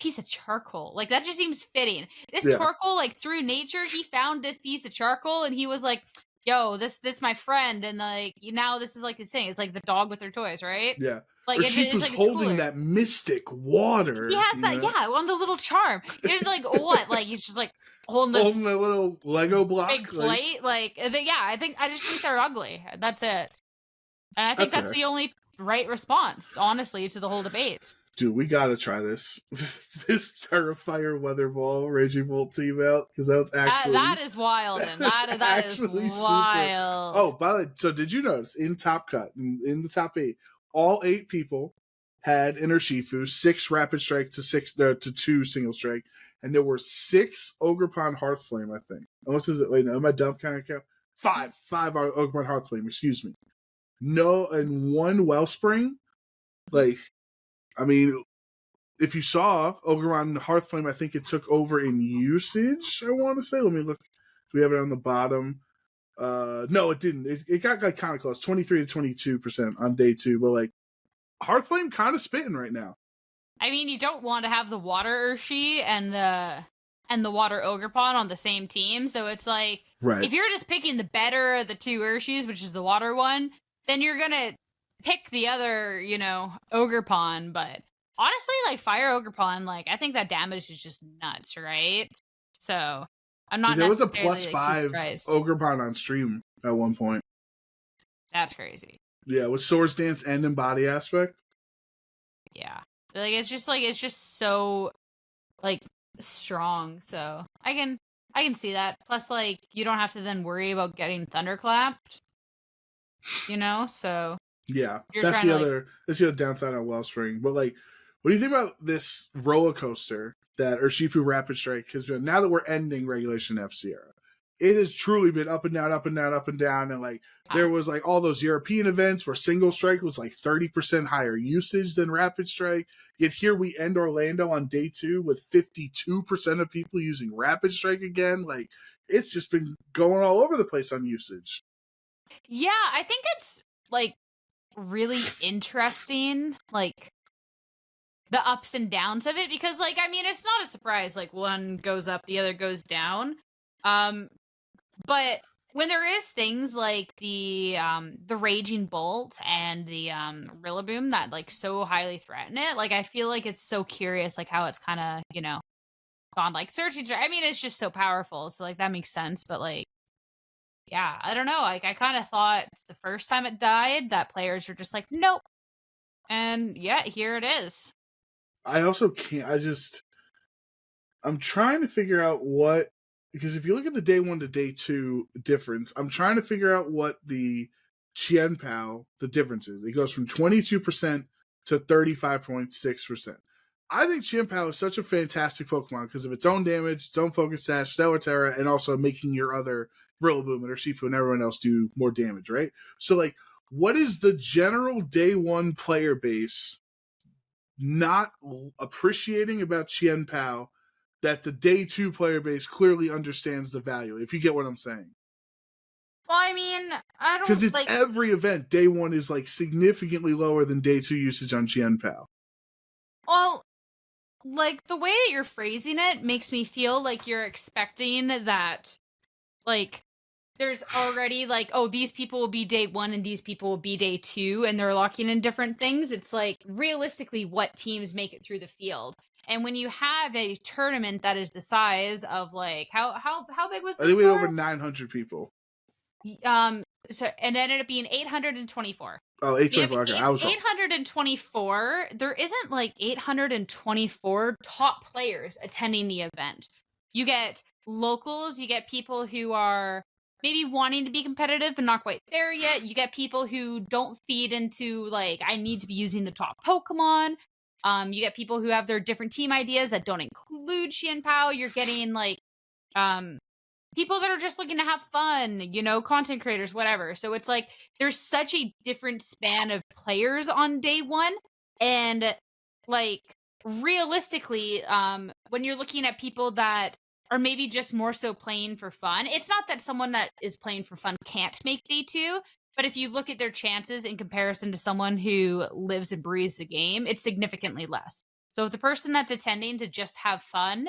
piece of charcoal. Like, that just seems fitting. This Torkoal, like, through nature, he found this piece of charcoal, and he was like, yo, this my friend, and, like, now this is, like, his thing. It's like the dog with their toys, right? Yeah. Like, Urshifu's like holding that mystic water. He has that, on the little charm. It's like, what? Like, he's just, like, holding a little Lego block. Big plate. I just think they're ugly. That's it. And I think that's the only right response, honestly, to the whole debate. Dude, we gotta try this. This Terrifier Weather Ball Raging Bolt team out, because that was actually... That is wild, and that is wild. Super. Oh, by the way, so did you notice, in Top Cut, in the top 8, all 8 people had an Urshifu, 6 Rapid Strike to 2 Single Strike, and there were 6 Ogerpon Hearthflame, I think. Unless am I dumb? Kind of count? 5 Ogerpon Hearthflame, excuse me. No, and 1 Wellspring. Like, I mean, if you saw Ogerpon Hearthflame, I think it took over in usage, I want to say. Let me look. Do we have it on the bottom? No, it didn't. It got like kind of close, 23 to 22% on day 2, but like Hearthflame kind of spitting right now. I mean, you don't want to have the Water Urshi and the Water Ogerpon on the same team, so it's like, right. If you're just picking the better of the 2 Urshis, which is the water one, then you're gonna pick the other, Ogerpon. But honestly, like Fire Ogerpon, like I think that damage is just nuts, right? So I'm not. There was a necessarily, +5 Ogerpon on stream at one point. That's crazy. Yeah, with Swords Dance and Embody Aspect. Yeah, like it's just so like strong. So I can see that. Plus, like you don't have to then worry about getting thunderclapped. So yeah, that's the other downside on Wellspring. But like, what do you think about this roller coaster that Urshifu Rapid Strike has been? Now that we're ending Regulation F-Sierra, it has truly been up and down, up and down, up and down. And like, there was like all those European events where Single Strike was like 30% higher usage than Rapid Strike. Yet here we end Orlando on day 2 with 52% of people using Rapid Strike again. Like, it's just been going all over the place on usage. Yeah, I think it's like really interesting, like the ups and downs of it, because like, I mean, it's not a surprise, like one goes up, the other goes down. But when there is things like the Raging Bolt and the Rillaboom that like so highly threaten it, like I feel like it's so curious, like how it's kind of, gone like searching. I mean, it's just so powerful, so like that makes sense. But like, yeah, I don't know. Like I kind of thought the first time it died that players were just like, nope. And yeah, here it is. I also can't. I'm trying to figure out what, because if you look at the day 1 to day 2 difference, I'm trying to figure out what the Chien Pao, the difference is. It goes from 22% to 35.6%. I think Chien Pao is such a fantastic Pokemon because of its own damage, its own focus sash, Stellar Terra, and also making your other Rillaboom and Urshifu and everyone else do more damage, right? So, like, what is the general day 1 player base not appreciating about Chien Pao that the day 2 player base clearly understands the value, if you get what I'm saying? Well, I mean, I Because don't it's like. every event, day 1 is like significantly lower than day 2 usage on Chien Pao. Well, like the way that you're phrasing it makes me feel like you're expecting that, like, there's already like, oh, these people will be day 1 and these people will be day 2, and they're locking in different things. It's like realistically what teams make it through the field. And when you have a tournament that is the size of like how big was I the think we had over store? 900 people. So and it ended up being 824. Oh, We have 824. Okay, I was wrong. 824. There isn't like 824 top players attending the event. You get locals, you get people who are maybe wanting to be competitive but not quite there yet. You get people who don't feed into like I need to be using the top Pokemon. You get people who have their different team ideas that don't include Xian Pao. You're getting like um people that are just looking to have fun, content creators, whatever. So it's like there's such a different span of players on day 1. And like realistically, when you're looking at people that are maybe just more so playing for fun, it's not that someone that is playing for fun can't make day 2, but if you look at their chances in comparison to someone who lives and breathes the game, it's significantly less. So if the person that's attending to just have fun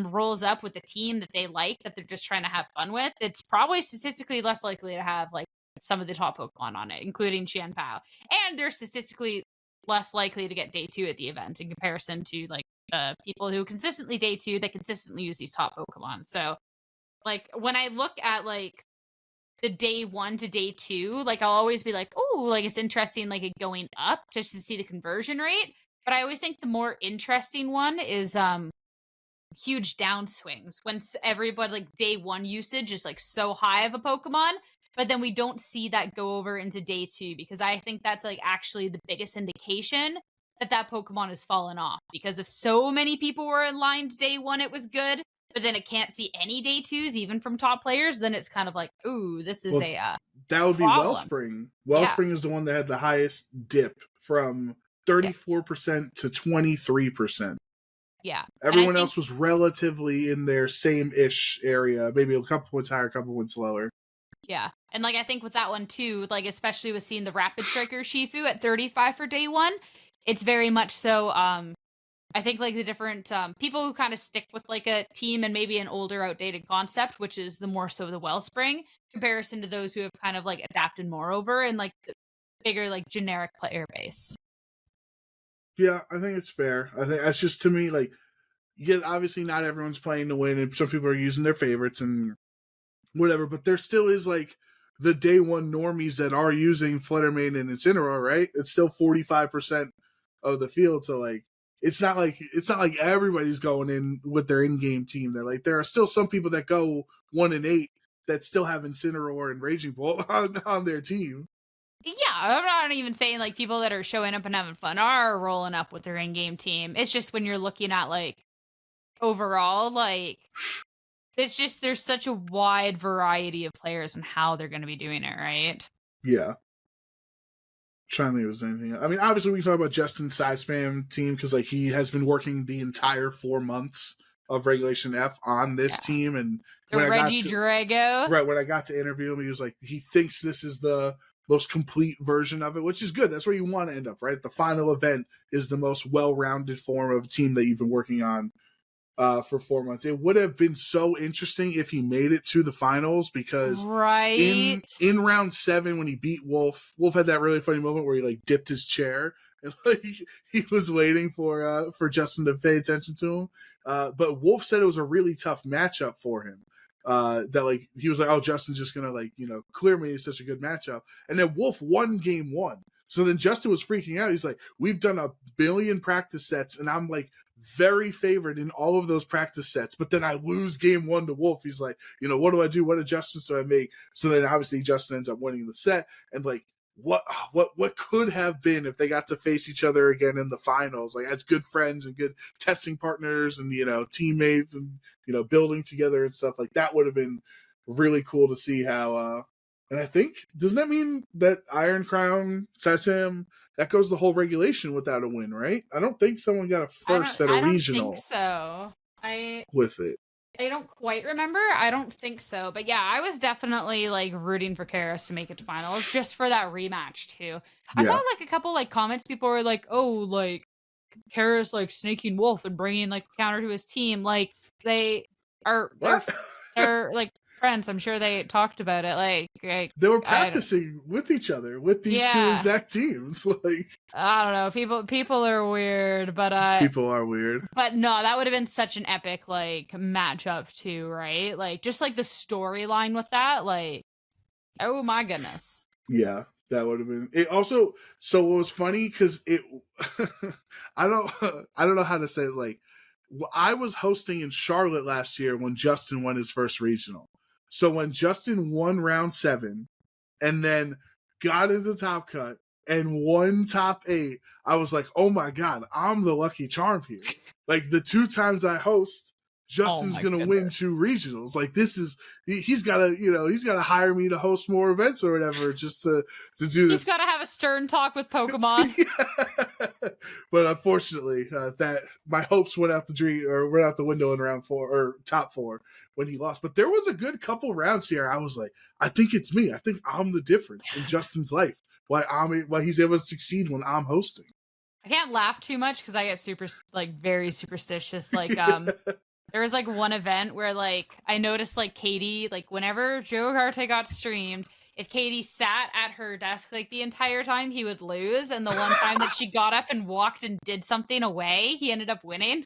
rolls up with a team that they like, that they're just trying to have fun with, it's probably statistically less likely to have like some of the top Pokemon on it, including Xian Pao. And they're statistically less likely to get day 2 at the event in comparison to like people who consistently day 2 that consistently use these top Pokemon. So like when I look at like the day 1 to day 2, like I'll always be like, oh, like it's interesting, like it going up just to see the conversion rate. But I always think the more interesting one is huge downswings when everybody like day 1 usage is like so high of a Pokemon, but then we don't see that go over into day 2 because I think that's like actually the biggest indication that that Pokemon has fallen off because if so many people were in line day 1 it was good, but then it can't see any day 2s even from top players, then it's kind of like, ooh, this is Well, a that would be problem. Wellspring. Yeah. Wellspring is the one that had the highest dip from Yeah. 34% to 23%. Yeah. Everyone else was relatively in their same-ish area, maybe a couple points higher, a couple points lower. Yeah. And like I think with that one too, like especially with seeing the Rapid Striker Shifu at 35 for day 1, it's very much so I think like the different people who kind of stick with like a team and maybe an older outdated concept, which is the more so the Wellspring comparison to those who have kind of like adapted more over and like the bigger like generic player base. Yeah, I think it's fair. I think that's just, to me, like, obviously not everyone's playing to win, and some people are using their favorites and whatever, but there still is, like, the day 1 normies that are using Fluttermane and Incineroar, right? It's still 45% of the field, so, like, it's not like everybody's going in with their in-game team. They're like, there are still some people that go 1-8 that still have Incineroar and Raging Bolt on their team. Yeah, I'm not even saying like people that are showing up and having fun are rolling up with their in-game team. It's just when you're looking at like overall, like it's just there's such a wide variety of players and how they're going to be doing it, right? Yeah. Trying to think if there's anything. I mean, obviously we can talk about Justin's side spam team because like he has been working the entire 4 months of Regulation F on this team, and the when Reggie Drago. Right, when I got to interview him, he was like, he thinks this is the most complete version of it, which is good. That's where you want to end up, right? The final event is the most well-rounded form of a team that you've been working on for 4 months. It would have been so interesting if he made it to the finals because right in round 7 when he beat Wolfe had that really funny moment where he like dipped his chair and like he was waiting for Justin to pay attention to him. But Wolfe said it was a really tough matchup for him. that like he was like, oh, Justin's just gonna like clear me. It's such a good matchup. And then Wolfe won game one. So then Justin was freaking out. He's like, we've done a billion practice sets, and I'm like very favored in all of those practice sets. But then I lose game one to Wolfe. He's like, what do I do? What adjustments do I make? So then obviously Justin ends up winning the set. And like, what could have been if they got to face each other again in the finals, like as good friends and good testing partners and teammates and building together and stuff like that would have been really cool to see how. And I think, doesn't that mean that Iron Crown Sassam, that goes the whole regulation without a win, right? I don't think someone got a first at a regional. I don't think so. With it. I don't quite remember. I don't think so. But yeah, I was definitely like rooting for Karis to make it to finals just for that rematch too. I saw like a couple like comments. People were like, oh, like Karis like snaking Wolfe and bringing like a counter to his team. Like they are, they're like friends. I'm sure they talked about it. Like they were practicing with each other with these two exact teams. Like I don't know. People are weird, but people are weird. But no, that would have been such an epic like matchup too, right? Like just like the storyline with that, like oh my goodness. Yeah, that would have been it. Also, so it was funny because it. I don't know how to say it. Like I was hosting in Charlotte last year when Justin won his first regional. So when Justin won round 7 and then got into top cut and won top 8, I was like, oh my God, I'm the lucky charm here. Like the 2 times I host, Justin's going to win 2 regionals. Like this is, he's got to hire me to host more events or whatever just to do this. He's got to have a stern talk with Pokemon. But unfortunately, that my hopes went out the window in round 4 or top 4 when he lost. But there was a good couple rounds here. I was like, I think it's me. I think I'm the difference in Justin's life. Why he's able to succeed when I'm hosting. I can't laugh too much because I get very superstitious. Like there was like one event where like I noticed like Katie, like whenever Joe Carte got streamed, if Katie sat at her desk like the entire time, he would lose. And the one time that she got up and walked and did something away, he ended up winning.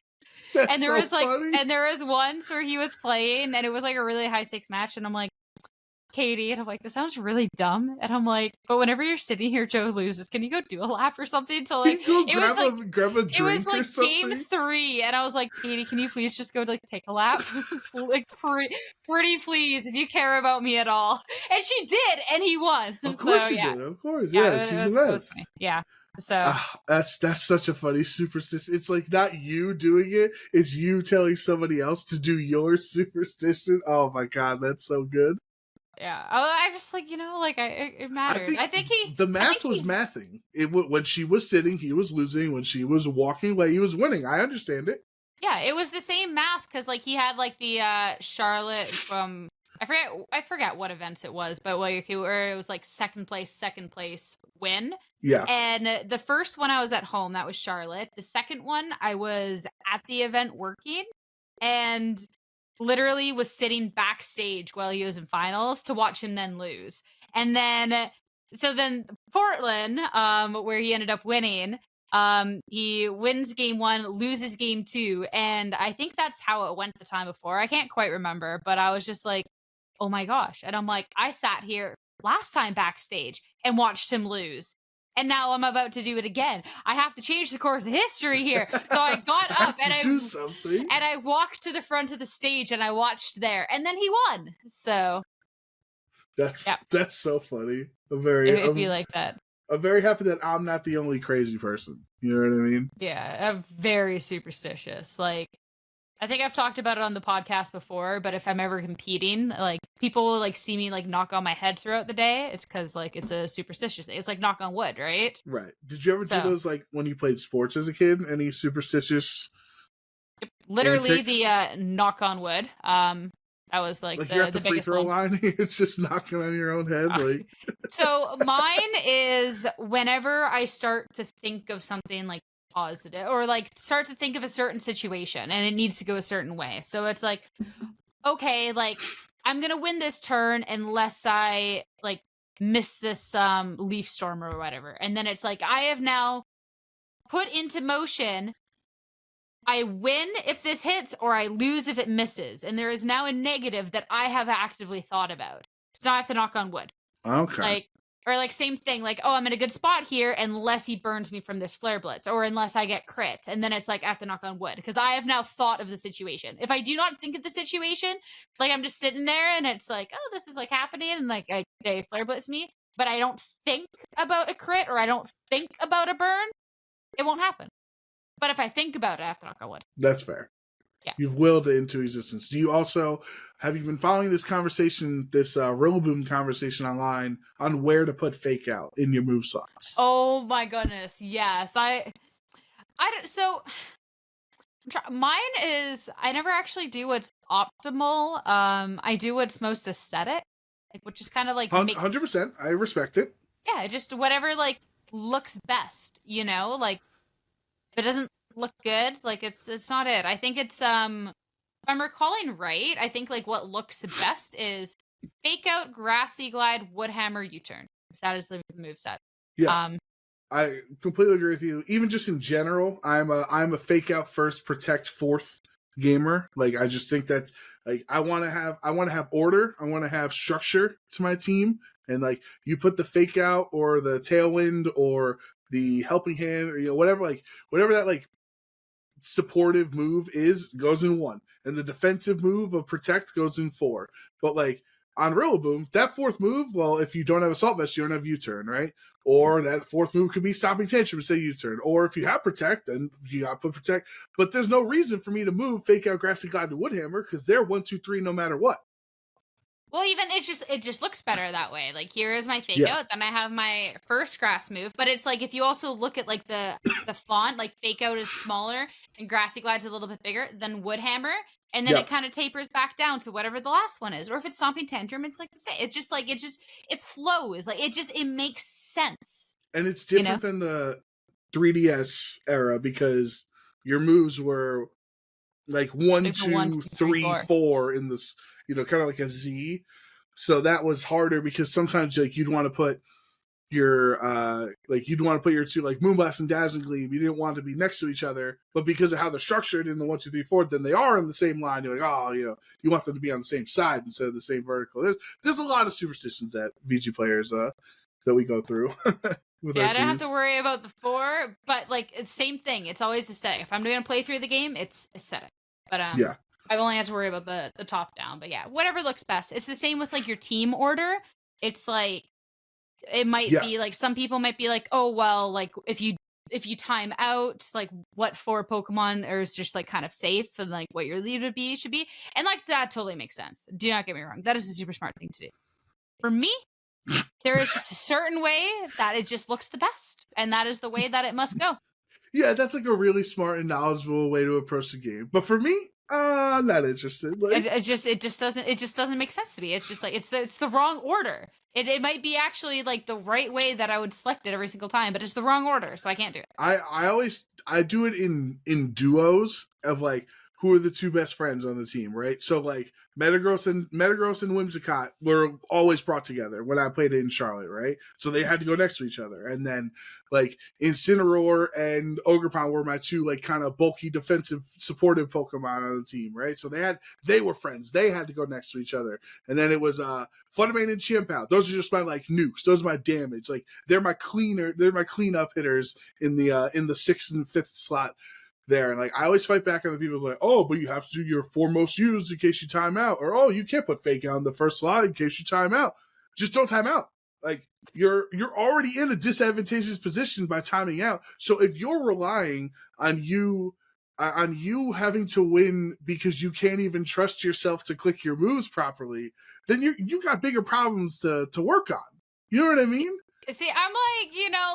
That's and there so was funny. and there was once where he was playing and it was like a really high stakes match, and I'm like, Katie, and I'm like, this sounds really dumb, and I'm like, but whenever you're sitting here, Joe loses, can you go do a lap or something to like grab a drink it was like or something? game 3, and I was like, Katie, can you please just go like take a lap? Like pretty please, if you care about me at all. And she did, and he won. Of course she did. Of course, yeah, she's the best. Yeah. So that's such a funny superstition. It's like not you doing it; it's you telling somebody else to do your superstition. Oh my God, that's so good. Yeah, I just like it mattered. I think the math was mathing. When she was sitting, he was losing. When she was walking away, he was winning. I understand it. Yeah, it was the same math because like he had like the Charlotte from I forget what events it was, but where it was like second place win. Yeah. And the first one I was at home, that was Charlotte. The second one I was at the event working and literally was sitting backstage while he was in finals to watch him then lose. And then Portland, where he ended up winning, he wins game 1, loses game 2, and I think that's how it went the time before. I can't quite remember, but I was just like, oh my gosh. And I'm like, I sat here last time backstage and watched him lose. And now I'm about to do it again. I have to change the course of history here. So I got up and I walked to the front of the stage and I watched there, and then he won. So that's so funny. If you like that. I'm very happy that I'm not the only crazy person. You know what I mean? Yeah, I'm very superstitious. Like, I think I've talked about it on the podcast before, but if I'm ever competing, like people will like see me like knock on my head throughout the day. It's because like it's a superstitious thing. It's like knock on wood, right? Right. Did you ever do those like when you played sports as a kid? Any superstitious? Literally antics? The knock on wood. That was like you're at the free throw line. It's just knocking on your own head. Like so mine is whenever I start to think of something like positive or like start to think of a certain situation and it needs to go a certain way. So it's like, okay, like I'm gonna win this turn unless I like miss this leaf storm or whatever. And then it's like I have now put into motion I win if this hits or I lose if it misses. And there is now a negative that I have actively thought about. So now I have to knock on wood. Okay. Like, or like same thing, like, oh, I'm in a good spot here unless he burns me from this flare blitz or unless I get crit. And then it's like I have to knock on wood because I have now thought of the situation. If I do not think of the situation, like I'm just sitting there and it's like, oh, this is like happening and like they flare blitz me, but I don't think about a crit or I don't think about a burn, it won't happen. But if I think about it, I have to knock on wood. That's fair. Yeah. You've willed it into existence. Do you also have you been following this conversation, this Rillaboom conversation online on where to put fake out in your move slots? Oh my goodness, yes. I don't. So mine is I never actually do what's optimal. I do what's most aesthetic, like which is kind of like 100%. I respect it. Yeah, just whatever like looks best. You know, like if it doesn't look good, like it's not it. I think it's if I'm recalling right, I think like what looks best is fake out, grassy glide, woodhammer, U-turn. That is the move set. Yeah. I completely agree with you. Even just in general, I'm a fake out first, protect fourth gamer. Like I just think that's like I want to have order. I want to have structure to my team. And like you put the fake out or the tailwind or the helping hand or whatever that like supportive move is goes in 1, and the defensive move of protect goes in 4. But like on Rillaboom, that fourth move, well, if you don't have assault vest, you don't have U-turn, right? Or that fourth move could be stopping tantrum instead of U-turn. Or if you have protect, then you got to put protect. But there's no reason for me to move fake out grassy glide to woodhammer because they're 1, 2, 3 no matter what. Well, even it just looks better that way. Like here is my fake out, then I have my first grass move. But it's like if you also look at like the font, like fake out is smaller and grassy glide's a little bit bigger than woodhammer, and then it kind of tapers back down to whatever the last one is. Or if it's stomping tantrum, it's like the same. It's just like it flows. Like it makes sense. And it's different than the 3DS era because your moves were like 1, 2, 3, 4 in this, kind of like a Z. So that was harder because sometimes like you'd want to put your two like Moonblast and Dazzling Gleam. You didn't want to be next to each other, but because of how they're structured in the 1, 2, 3, 4, then they are in the same line. You're like, oh, you want them to be on the same side instead of the same vertical. There's a lot of superstitions that VG players that we go through. Yeah, I don't have to worry about the 4, but like it's same thing. It's always aesthetic. If I'm doing a playthrough of the game, it's aesthetic. But yeah. I've only had to worry about the top down. But yeah, whatever looks best. It's the same with like your team order. It's like it might be like some people might be like, oh well, like if you time out, like what 4 Pokemon is just like kind of safe and like what your lead should be. And like that totally makes sense. Do not get me wrong. That is a super smart thing to do. For me, there is just a certain way that it just looks the best. And that is the way that it must go. Yeah, that's like a really smart and knowledgeable way to approach the game. But for me, I'm not interested. Like, it just doesn't make sense to me. It's just like it's the wrong order. It might be actually like the right way that I would select it every single time, but it's the wrong order, so I can't do it. I do it in duos of like who are the 2 best friends on the team, right? So like Metagross and Whimsicott were always brought together when I played it in Charlotte, right? So they had to go next to each other. And then like Incineroar and Ogerpon were my 2 like kind of bulky defensive supportive Pokemon on the team, right? So they were friends. They had to go next to each other. And then it was Fluttermane and Chimpao. Those are just my like nukes. Those are my damage. Like they're my cleanup hitters in the 6th and 5th slot there. And like I always fight back on the people like, oh, but you have to do your 4 most used in case you time out, or oh, you can't put fake on the first slot in case you time out. Just don't time out. Like you're already in a disadvantageous position by timing out. So if you're relying on you having to win because you can't even trust yourself to click your moves properly, then you got bigger problems to work on. You know what I mean? See, I'm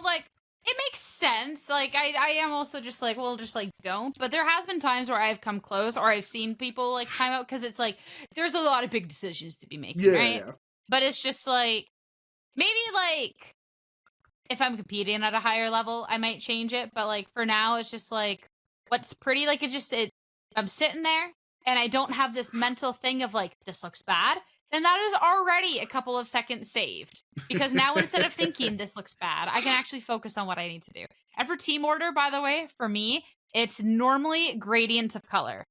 like, it makes sense. Like, I am also just like, well, just like, don't. But there has been times where I've come close or I've seen people like time out because it's like, there's a lot of big decisions to be making, right? Yeah. But it's just like, maybe like, if I'm competing at a higher level, I might change it. But like, for now, it's just like, what's pretty, like, I'm sitting there and I don't have this mental thing of like, this looks bad. then that is already a couple of seconds saved. Because now instead of thinking this looks bad, I can actually focus on what I need to do. And for team order, by the way, for me, it's normally gradient of color.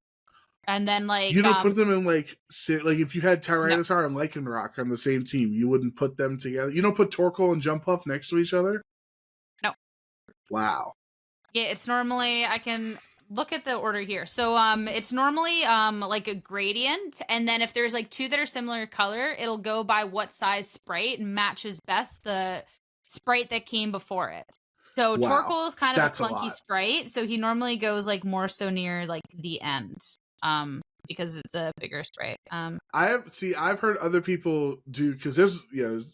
And then like You don't put them in like if you had no. Tyranitar and Lycanroc on the same team, you wouldn't put them together. You don't put Torkoal and Jumpluff next to each other? No. Wow. Yeah, it's normally I can look at the order here. So it's normally like a gradient, and then if there's like two that are similar color, it'll go by what size sprite matches best the sprite that came before it. So Wow. Torkoal is kind of That's a a clunky lot. sprite, so he normally goes like more so near like the end. Because it's a bigger sprite. I've heard other people do, because there's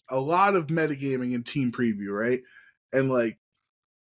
a lot of metagaming in team preview, right? And like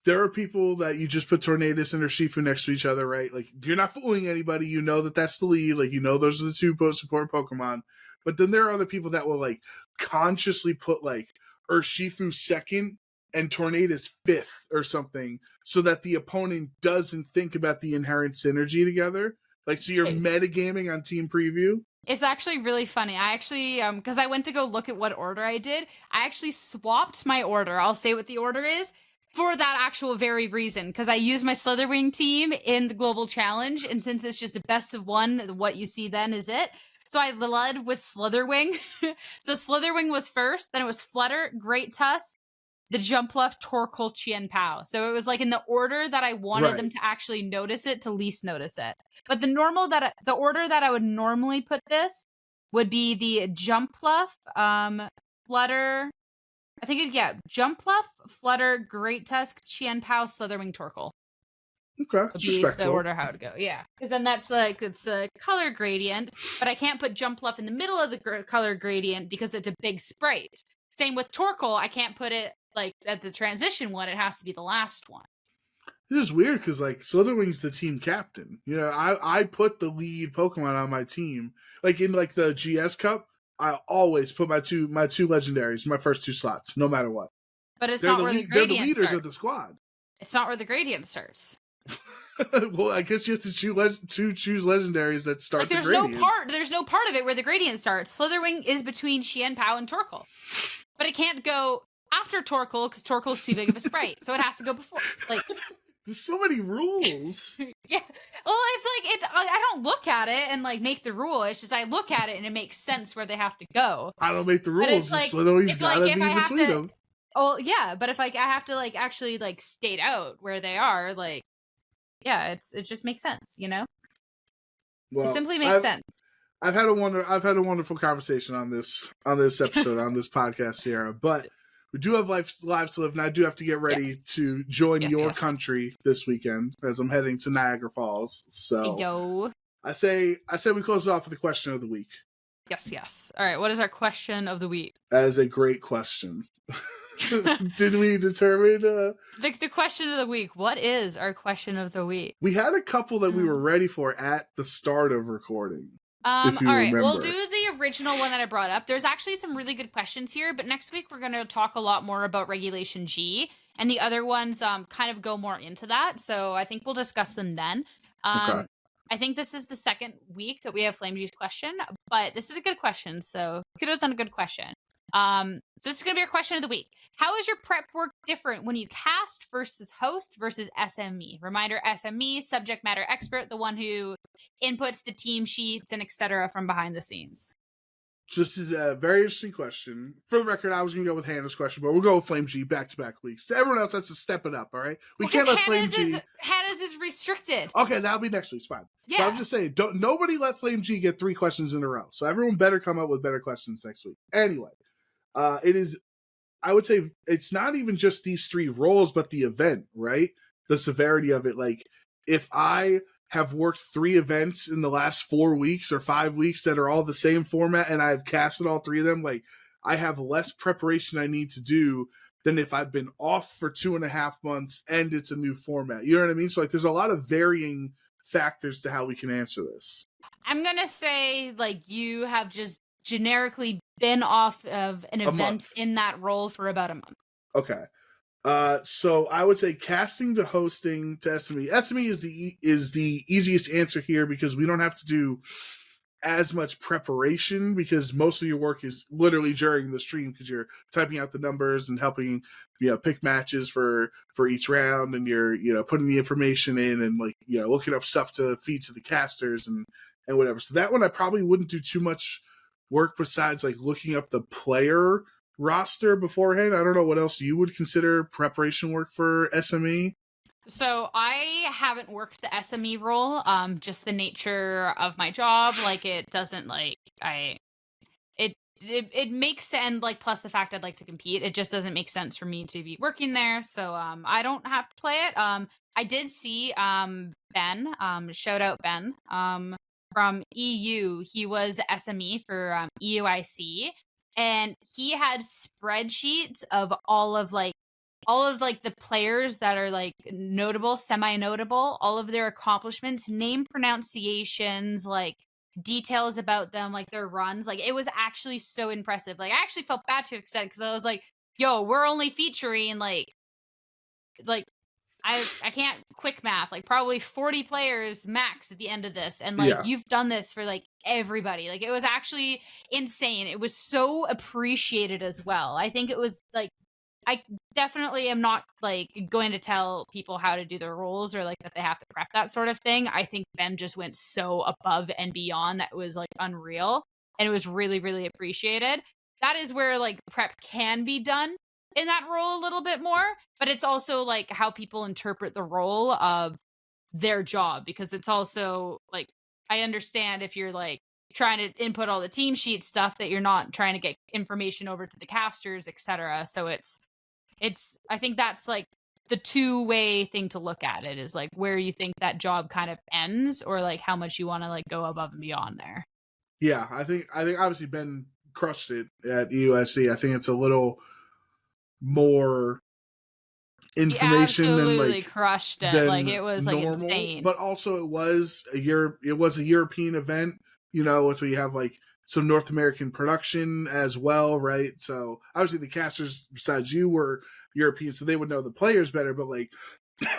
there are people that you just put Tornadus and Urshifu next to each other, right? Like you're not fooling anybody. You know that that's the lead. Like those are the two most important Pokemon. But then there are other people that will like consciously put like Urshifu second and Tornadus fifth or something, so that the opponent doesn't think about the inherent synergy together. Like, so you're metagaming on team preview? It's actually really funny. I actually, because I went to go look at what order I did, I actually swapped my order. I'll say what the order is for that actual very reason. Because I used my Slitherwing team in the Global Challenge, and since it's just a best of one, what you see then is it. So I led with Slitherwing. So Slitherwing was first, then it was Flutter, Great Tusk, the Jumpluff, Torkoal, Chien-Pao. So it was like in the order that I wanted them to actually notice it to least notice it. But the order that I would normally put this would be the Jumpluff, Flutter. I think Jumpluff, Flutter, Great Tusk, Chien-Pao, Slitherwing, Torkoal. Okay, it's respectful. The order how to go, yeah. Because then that's like it's a color gradient, but I can't put Jumpluff in the middle of the color gradient because it's a big sprite. Same with Torkoal, I can't put it like at the transition one. It has to be the last one. This is weird because like Slitherwing's the team captain. I put the lead Pokemon on my team. Like in like the GS Cup, I always put my two legendaries, my first two slots, no matter what. But it's not where the gradient they're the leaders starts. of the squad. It's not where the gradient starts. Well, I guess you have to choose legendaries that start like, the gradient. There's no part of it where the gradient starts. Slitherwing is between Chien-Pao and Torkoal. But it can't go after Torkoal because Torkoal's too big of a sprite. So it has to go before. Like, there's so many rules. Yeah. Well, I don't look at it and like make the rule. It's just I look at it and it makes sense where they have to go. I don't make the rules. Like, Slitherwing's gotta be in between them. Oh yeah, but if like I have to like actually like state out where they are, like yeah, it just makes sense, Well, it simply makes sense. I've had a wonderful conversation on this episode on this podcast, Sierra. But we do have lives to live, and I do have to get ready to join your country this weekend as I'm heading to Niagara Falls. So I say we close it off with the question of the week. Yes. All right, what is our question of the week? That is a great question. Did we determine the question of the week? What is our question of the week? We had a couple that we were ready for at the start of recording. All right, we'll do the original one that I brought up. There's actually some really good questions here, but next week we're going to talk a lot more about Regulation G, and the other ones kind of go more into that. So I think we'll discuss them then. Okay. I think this is the second week that we have Flame G's question, but this is a good question. So kudos on a good question. So this is going to be our question of the week. How is your prep work different when you cast versus host versus SME? Reminder, SME, subject matter expert, the one who inputs the team sheets and etc. from behind the scenes. This is a very interesting question. For the record, I was going to go with Hannah's question, but we'll go with Flame G back-to-back weeks. Everyone else has to step it up, all right? We can't let Flame G... Hannah's is restricted. Okay, that'll be next week's, fine. Yeah. But I'm just saying, nobody let Flame G get 3 questions in a row. So everyone better come up with better questions next week. Anyway, I would say it's not even just these 3 roles, but the event, right? The severity of it. Like, if I have worked 3 events in the last 4 weeks or 5 weeks that are all the same format and I've casted all 3 of them, like, I have less preparation I need to do than if I've been off for 2.5 months and it's a new format. You know what I mean? So, like, there's a lot of varying factors to how we can answer this. I'm going to say, like, you have just generically been off of an event in that role for about a month. Okay. So I would say casting to hosting to SME. SME is the easiest answer here because we don't have to do as much preparation because most of your work is literally during the stream because you're typing out the numbers and helping pick matches for each round, and you're putting the information in and like looking up stuff to feed to the casters and whatever. So that one I probably wouldn't do too much work besides like looking up the player roster beforehand. I don't know what else you would consider preparation work for SME. So I haven't worked the SME role. Just the nature of my job, like it doesn't like it makes sense. Like plus the fact I'd like to compete, it just doesn't make sense for me to be working there. So I don't have to play it. I did see Ben. Shout out Ben. From EU. He was the SME for EUIC, and he had spreadsheets of all of the players that are like notable, semi-notable, all of their accomplishments, name pronunciations, like details about them, like their runs. Like it was actually so impressive. Like I actually felt bad to extent because I was like, yo, we're only featuring like I can't quick math, like probably 40 players max at the end of this. And like you've done this for like everybody. Like it was actually insane. It was so appreciated as well. I think it was like I definitely am not like going to tell people how to do their roles or like that they have to prep that sort of thing. I think Ben just went so above and beyond that was like unreal, and it was really, really appreciated. That is where like prep can be done in that role a little bit more, but it's also like how people interpret the role of their job, because it's also like I understand if you're like trying to input all the team sheet stuff that you're not trying to get information over to the casters, etc. So it's I think that's like the two-way thing to look at it, is like where you think that job kind of ends or like how much you want to like go above and beyond there. Yeah, I think obviously Ben crushed it at EUSC. I think it's a little more information He than absolutely like crushed it. Like it was like normal, insane. but also it was a European event, so you have like some North American production as well, right? So obviously the casters besides you were European, so they would know the players better, but like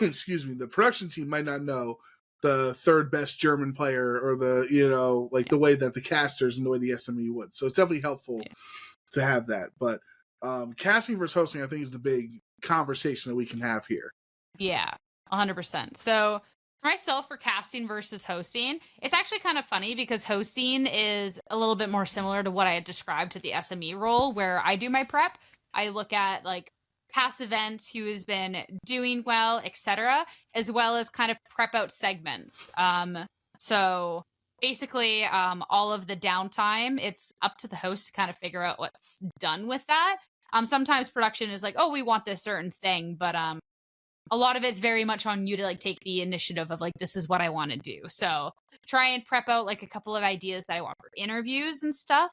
excuse me, the production team might not know the third best German player or the like the way that the casters and the way the SME would. So it's definitely helpful to have that. But casting versus hosting, I think, is the big conversation that we can have here. Yeah, 100%. So for myself, for casting versus hosting, it's actually kind of funny because hosting is a little bit more similar to what I had described to the SME role, where I do my prep. I look at like past events, who has been doing well, etc., as well as kind of prep out segments. So basically, all of the downtime, it's up to the host to kind of figure out what's done with that. Sometimes production is like, oh, we want this certain thing, but a lot of it's very much on you to like take the initiative of like, this is what I want to do. So try and prep out like a couple of ideas that I want for interviews and stuff.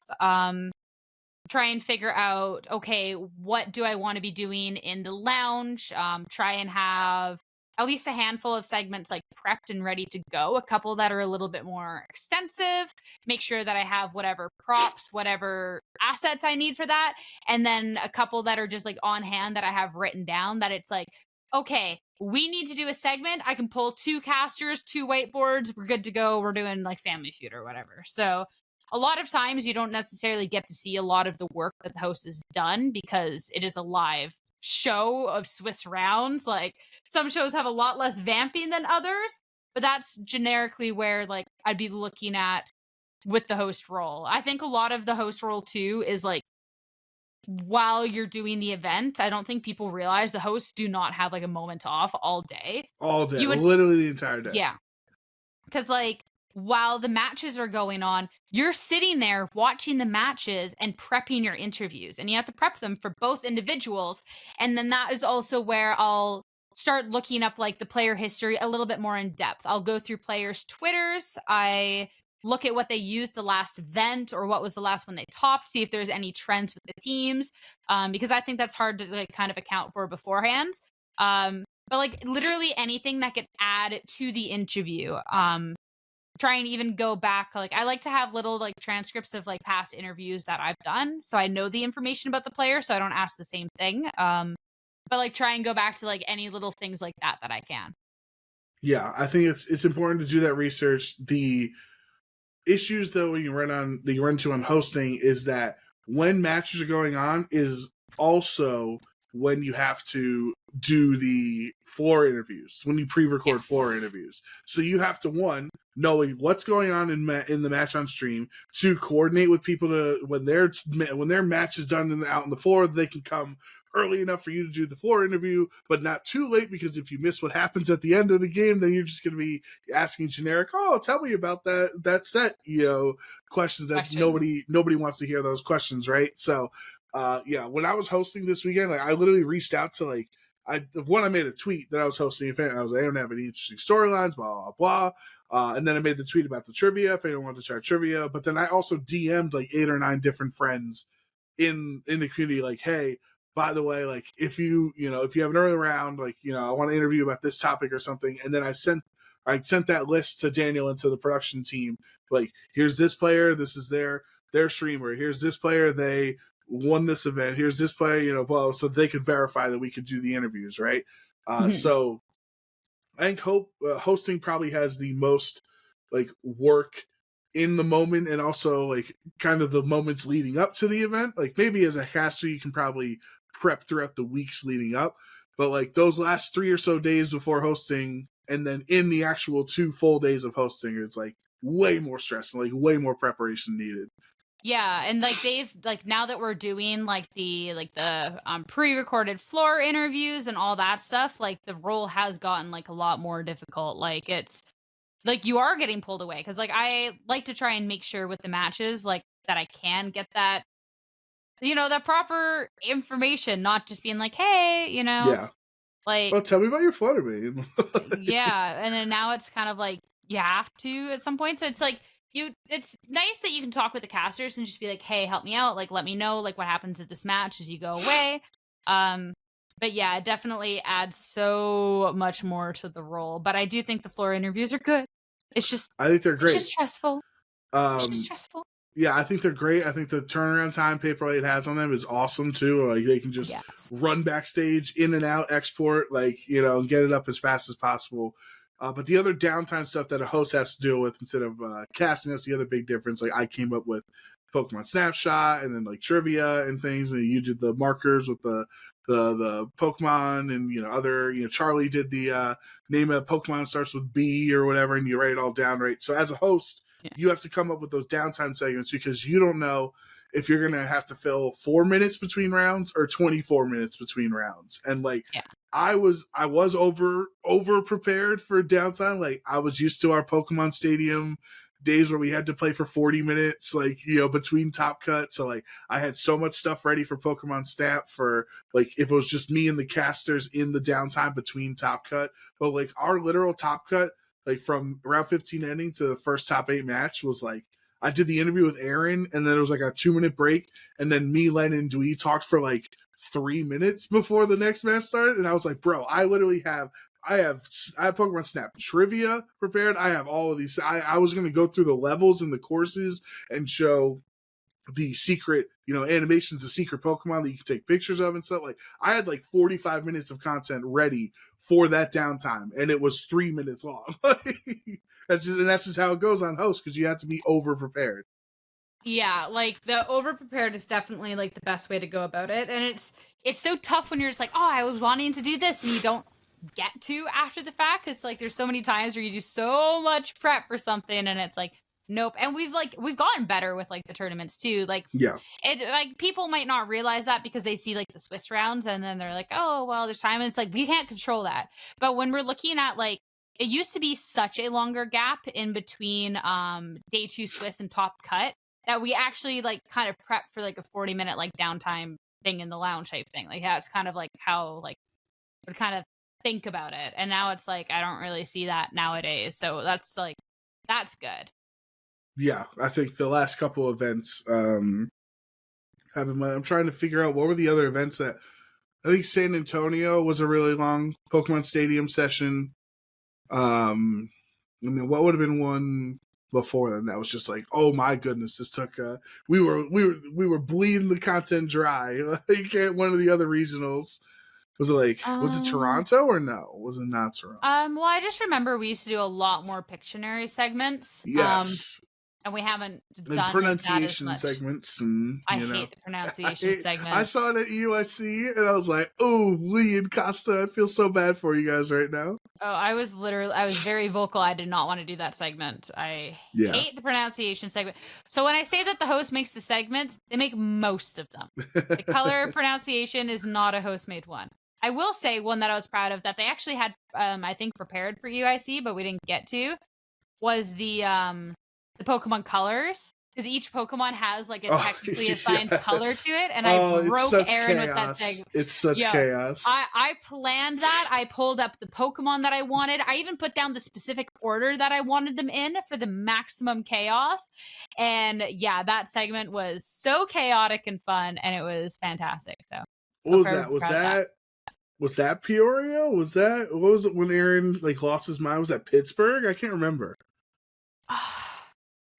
Try and figure out, okay, what do I want to be doing in the lounge? Try and have at least a handful of segments like prepped and ready to go. A couple that are a little bit more extensive. Make sure that I have whatever props, whatever assets I need for that. And then a couple that are just like on hand that I have written down, that it's like, okay, we need to do a segment. I can pull 2 casters, 2 whiteboards. We're good to go. We're doing like Family Feud or whatever. So a lot of times you don't necessarily get to see a lot of the work that the host has done because it is a live show of Swiss rounds. Like some shows have a lot less vamping than others, but that's generically where like I'd be looking at with the host role. I think a lot of the host role too is like while you're doing the event, I don't think people realize the hosts do not have like a moment off all day. All day, literally the entire day. Yeah. Because like while the matches are going on, you're sitting there watching the matches and prepping your interviews, and you have to prep them for both individuals. And then that is also where I'll start looking up like the player history a little bit more in depth. I'll go through players' Twitters. I look at what they used the last event or what was the last one they topped, see if there's any trends with the teams, because I think that's hard to like kind of account for beforehand. But like literally anything that could add to the interview. Try and even go back. Like I like to have little like transcripts of like past interviews that I've done, so I know the information about the player, so I don't ask the same thing. But like try and go back to like any little things like that I can. Yeah, I think it's important to do that research. issues though when you run into on hosting is that when matches are going on is also when you have to do the floor interviews, when you pre-record floor Yes. interviews. So you have to, one, know what's going on in the match on stream, to coordinate with people to when their match is done out on the floor, they can come early enough for you to do the floor interview, but not too late, because if you miss what happens at the end of the game, then you're just going to be asking generic, "Oh, tell me about that set," questions that nobody wants to hear those questions, right? So, when I was hosting this weekend, like I literally reached out to I made a tweet that I was hosting an event. I was like, I don't have any interesting storylines, blah blah blah. And then I made the tweet about the trivia if anyone wanted to try trivia. But then I also DM'd like 8 or 9 different friends in the community, like, hey, by the way, like if you have an early round, like I want to interview about this topic or something. And then I sent that list to Daniel and to the production team. Like, here's this player, this is their streamer. Here's this player, they won this event. Here's this player, blah, so they could verify that we could do the interviews, right? So I think hosting probably has the most like work in the moment, and also like kind of the moments leading up to the event. Like maybe as a caster, you can probably prep throughout the weeks leading up, but like those last 3 or so days before hosting, and then in the actual 2 full days of hosting, it's like way more stress and like way more preparation needed. Yeah, and like they've like now that we're doing like the pre-recorded floor interviews and all that stuff, like the role has gotten like a lot more difficult. Like it's like you are getting pulled away, because like I like to try and make sure with the matches like that I can get that that proper information, not just being like, hey, Yeah. like, well, tell me about your Fluttermane. yeah, and then now it's kind of like you have to at some point. So it's like it's nice that you can talk with the casters and just be like, hey, help me out, like let me know like what happens at this match as you go away. But yeah, it definitely adds so much more to the role. But I do think the floor interviews are good. It's just I think they're great. It's just stressful. It's just stressful. Yeah, I think they're great. I think the turnaround time Paperlight has on them is awesome too. Like they can just run backstage, in and out, export, like and get it up as fast as possible. But the other downtime stuff that a host has to deal with instead of casting, that's the other big difference. Like I came up with Pokemon Snapshot and then like trivia and things, and you did the markers with the Pokemon, and other Charlie did the name of Pokemon starts with B or whatever, and you write it all down, right? So as a host, you have to come up with those downtime segments, because you don't know if you're gonna have to fill 4 minutes between rounds or 24 minutes between rounds. And like I was over prepared for downtime. Like I was used to our Pokemon Stadium days where we had to play for 40 minutes, like between top cuts. So like I had so much stuff ready for Pokemon Snap for like if it was just me and the casters in the downtime between top cut. But like our literal top cut, like from round 15 ending to the first top 8 match, was like I did the interview with Aaron, and then it was like a 2-minute break, and then me, Len, and Dwee talked for like 3 minutes before the next match started. And I was like, bro, I literally have Pokemon Snap trivia prepared. I have all of these. I was going to go through the levels and the courses and show the secret, animations of secret Pokemon that you can take pictures of and stuff. Like I had like 45 minutes of content ready for that downtime, and it was 3 minutes long. That's just how it goes on host, because you have to be over prepared. Yeah, like the over prepared is definitely like the best way to go about it, and it's so tough when you're just like, oh, I was wanting to do this, and you don't get to after the fact. It's like there's so many times where you do so much prep for something, and it's like, nope. And we've gotten better with like the tournaments too. Like it like people might not realize that because they see like the Swiss rounds, and then they're like, oh well, there's time, and it's like we can't control that. But when we're looking at like, it used to be such a longer gap in between day 2 Swiss and top cut that we actually like kind of prep for like a 40-minute like downtime thing in the lounge type thing. Like that's kind of like how like would kind of think about it. And now it's like I don't really see that nowadays. So that's good. Yeah, I think the last couple events I'm trying to figure out what were the other events that I think San Antonio was a really long Pokemon Stadium session. And then what would have been one before then that was just like, oh my goodness, this took we were bleeding the content dry. You can't. One of the other regionals was it Toronto or no? Was it not Toronto? Well, I just remember we used to do a lot more Pictionary segments. Yes. and we haven't And done that as pronunciation much. segments, and I you know, hate the pronunciation segment. I saw it at USC, and I was like, "Oh, Lee and Costa, I feel so bad for you guys right now." Oh, I was very vocal. I did not want to do that segment. I hate the pronunciation segment. So when I say that the host makes the segments, they make most of them. The color pronunciation is not a host made one. I will say one that I was proud of that they actually had, I think, prepared for UIC, but we didn't get to, was the Pokemon colors. Because each Pokemon has like a technically assigned color to it, and I broke Aaron with that segment. It's such chaos. I planned that. I pulled up the Pokemon that I wanted. I even put down the specific order that I wanted them in for the maximum chaos. And yeah, that segment was so chaotic and fun, and it was fantastic. So what was that? Was that Peoria? What was it when Aaron like lost his mind? Was that Pittsburgh? I can't remember.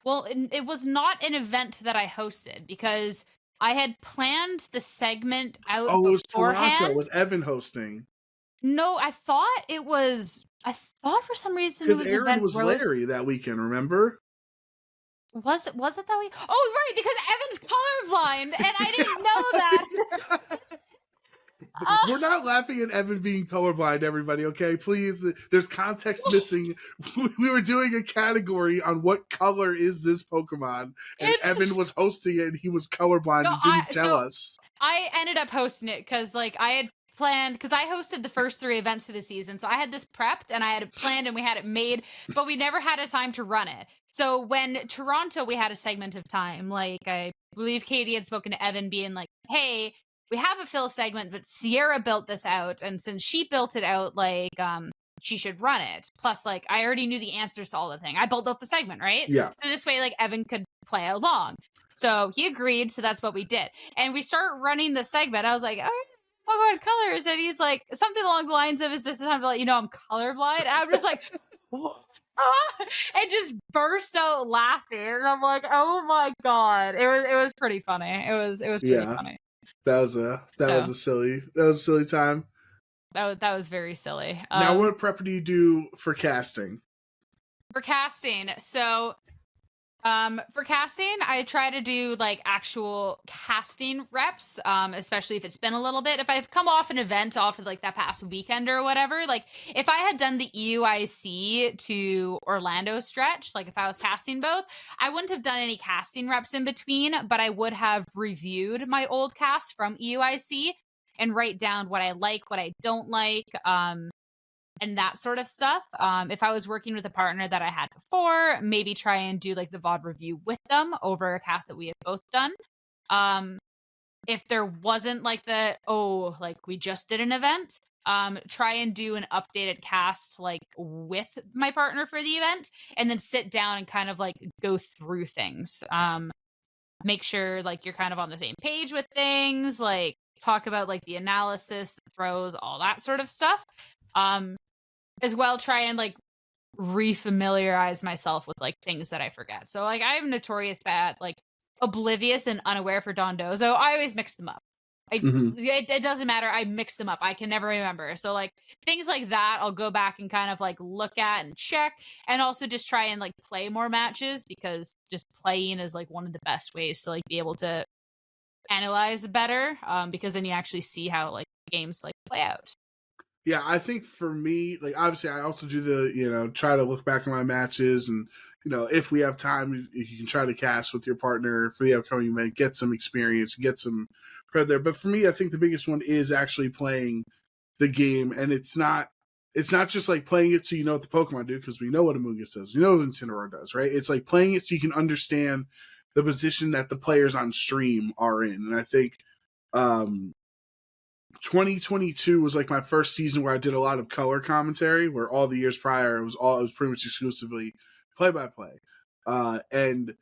Well, it was not an event that I hosted because I had planned the segment out beforehand. It was Toronto. Was Evan hosting? No, I thought for some reason it was Aaron event was Larry that weekend, remember? Was it that week? Oh, right, because Evan's colorblind, and I didn't know that. We're not laughing at Evan being colorblind, everybody, okay? Please, there's context missing. We were doing a category on what color is this Pokemon, and Evan was hosting it, and he was colorblind and didn't tell us. I ended up hosting it because, like, I had planned, because I hosted the first 3 events of the season, so I had this prepped, and I had it planned, and we had it made, but we never had a time to run it. So when Toronto, we had a segment of time, like, I believe Katie had spoken to Evan being like, hey, we have a fill segment, but Sierra built this out, and since she built it out, like, she should run it. Plus, like, I already knew the answers to all the thing. I built out the segment, right? Yeah. So this way, like, Evan could play along. So he agreed, so that's what we did. And we start running the segment. I was like, oh my God, colors. And he's like, something along the lines of, is this the time to let you know I'm colorblind? And I'm just like, and just burst out laughing. And I'm like, oh my God. It was pretty funny. It was pretty funny. That was a silly time. That was very silly. Now, what prep do you do for casting? For casting, so for casting, I try to do like actual casting reps, especially if it's been a little bit. If I've come off an event off of like that past weekend or whatever, like if I had done the EUIC to Orlando stretch, like if I was casting both, I wouldn't have done any casting reps in between, but I would have reviewed my old cast from EUIC and write down what I like, what I don't like, and that sort of stuff. If I was working with a partner that I had before, maybe try and do like the VOD review with them over a cast that we had both done. If there wasn't like like we just did an event, try and do an updated cast like with my partner for the event, and then sit down and kind of like go through things. Make sure like you're kind of on the same page with things, like talk about like the analysis, the throws, all that sort of stuff. As well, try and like refamiliarize myself with like things that I forget. So like I'm notorious bad, like oblivious and unaware for Dondozo. I always mix them up. It doesn't matter. I mix them up. I can never remember. So like things like that, I'll go back and kind of like look at and check, and also just try and like play more matches, because just playing is like one of the best ways to like be able to analyze better, because then you actually see how like games like play out. Yeah, I think for me, like obviously I also do the, try to look back at my matches, and, if we have time, you can try to cast with your partner for the upcoming event, get some experience, get some credit there. But for me, I think the biggest one is actually playing the game, and it's not just like playing it so you know what the Pokemon do, because we know what Amoonguss does, we know what Incineroar does, right? It's like playing it so you can understand the position that the players on stream are in. And I think 2022 was like my first season where I did a lot of color commentary, where all the years prior it was pretty much exclusively play-by-play. And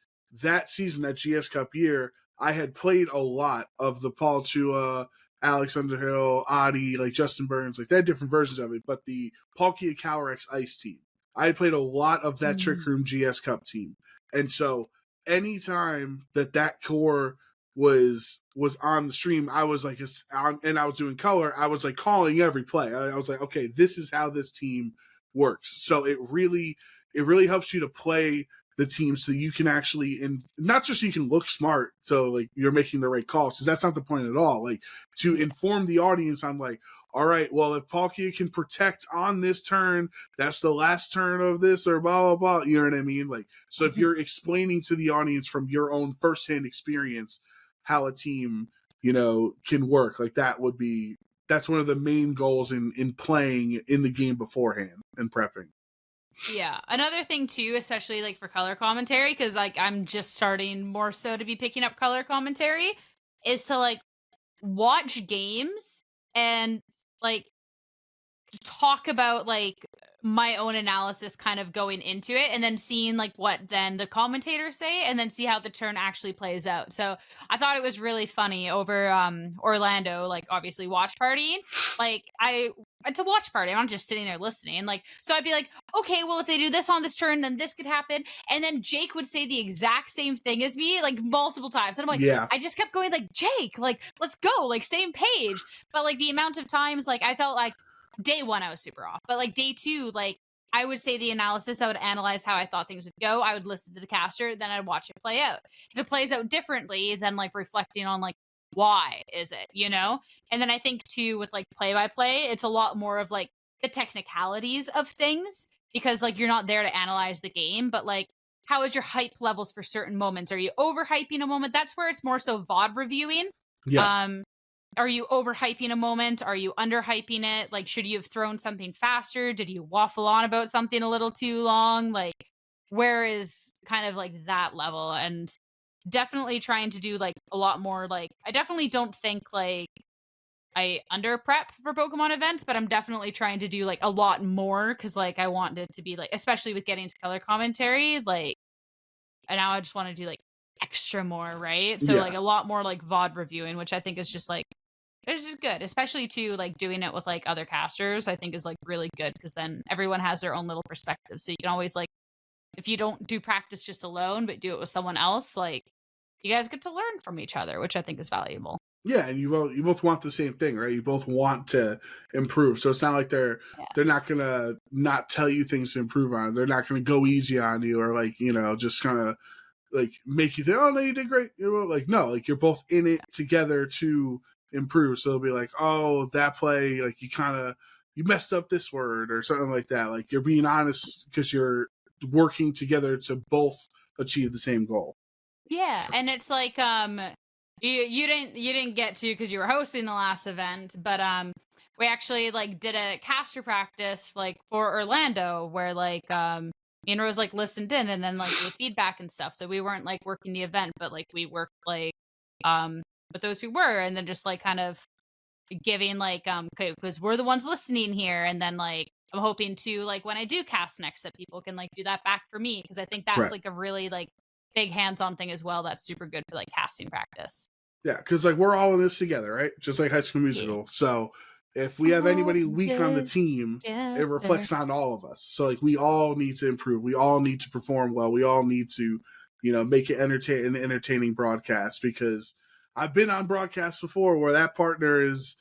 that season, that GS Cup year, I had played a lot of the Paul Tua, Alex Underhill, Adi, like Justin Burns, like they had different versions of it, but the Palkia Calyrex Ice team, I had played a lot of that Trick Room GS Cup team. And so anytime that core was on the stream, I was like, and I was doing color, I was like calling every play. I was like, okay, this is how this team works. So it really helps you to play the team so you can actually, and not just so you can look smart, so like you're making the right calls, because that's not the point at all. Like to inform the audience on like, all right, well, if Palkia can protect on this turn, that's the last turn of this, or blah, blah, blah. You know what I mean? Like, so if you're explaining to the audience from your own firsthand experience how a team, can work, like that's one of the main goals in playing in the game beforehand and prepping. Yeah. Another thing too, especially like for color commentary, because like I'm just starting more so to be picking up color commentary, is to like watch games and like talk about like my own analysis kind of going into it and then seeing like what then the commentators say and then see how the turn actually plays out. So I thought it was really funny over Orlando, like obviously watch party. Like it's a watch party. I'm not just sitting there listening. Like, so I'd be like, okay, well, if they do this on this turn, then this could happen. And then Jake would say the exact same thing as me, like multiple times. And I'm like, Yeah. I just kept going like, Jake, like, let's go, like same page. But like the amount of times, like I felt like day one, I was super off. But like day two, like I would say the analysis, I would analyze how I thought things would go. I would listen to the caster, then I'd watch it play out. If it plays out differently, then like reflecting on like, why is it, And then I think too with like play by play, it's a lot more of like the technicalities of things because like you're not there to analyze the game, but like how is your hype levels for certain moments? Are you overhyping a moment? That's where it's more so VOD reviewing. Yeah. Are you overhyping a moment? Are you underhyping it? Like, should you have thrown something faster? Did you waffle on about something a little too long? Like, where is kind of like that level? And definitely trying to do like a lot more. Like, I definitely don't think like I under prep for Pokemon events, but I'm definitely trying to do like a lot more because like I want it to be like, especially with getting to color commentary, like, and now I just want to do like extra more, right? So like a lot more like VOD reviewing, which I think is just like, it's just good, especially too like doing it with like other casters. I think is like really good because then everyone has their own little perspective. So you can always like, if you don't do practice just alone, but do it with someone else, like you guys get to learn from each other, which I think is valuable. Yeah, and you both want the same thing, right? You both want to improve. So it's not like they're not gonna not tell you things to improve on. They're not gonna go easy on you or like just kind of like make you think, oh no, you did great. Like no, like you're both in it together to improve. So they'll be like, oh, that play, like you messed up this word or something like that. Like you're being honest because you're working together to both achieve the same goal. Yeah, and it's like you didn't get to because you were hosting the last event, but we actually like did a caster practice like for Orlando where like was like listened in and then like with feedback and stuff. So we weren't like working the event, but like we worked like with those who were and then just like kind of giving like okay, because we're the ones listening here and then like I'm hoping to like when I do cast next that people can like do that back for me because I think that's like a really like big hands-on thing as well that's super good for like casting practice. Yeah, because like we're all in this together, right? Just like High School Musical. Yeah. So if we have anybody weak on the team, it reflects on all of us. So like we all need to improve. We all need to perform well. We all need to, make it an entertaining broadcast because I've been on broadcasts before where that partner is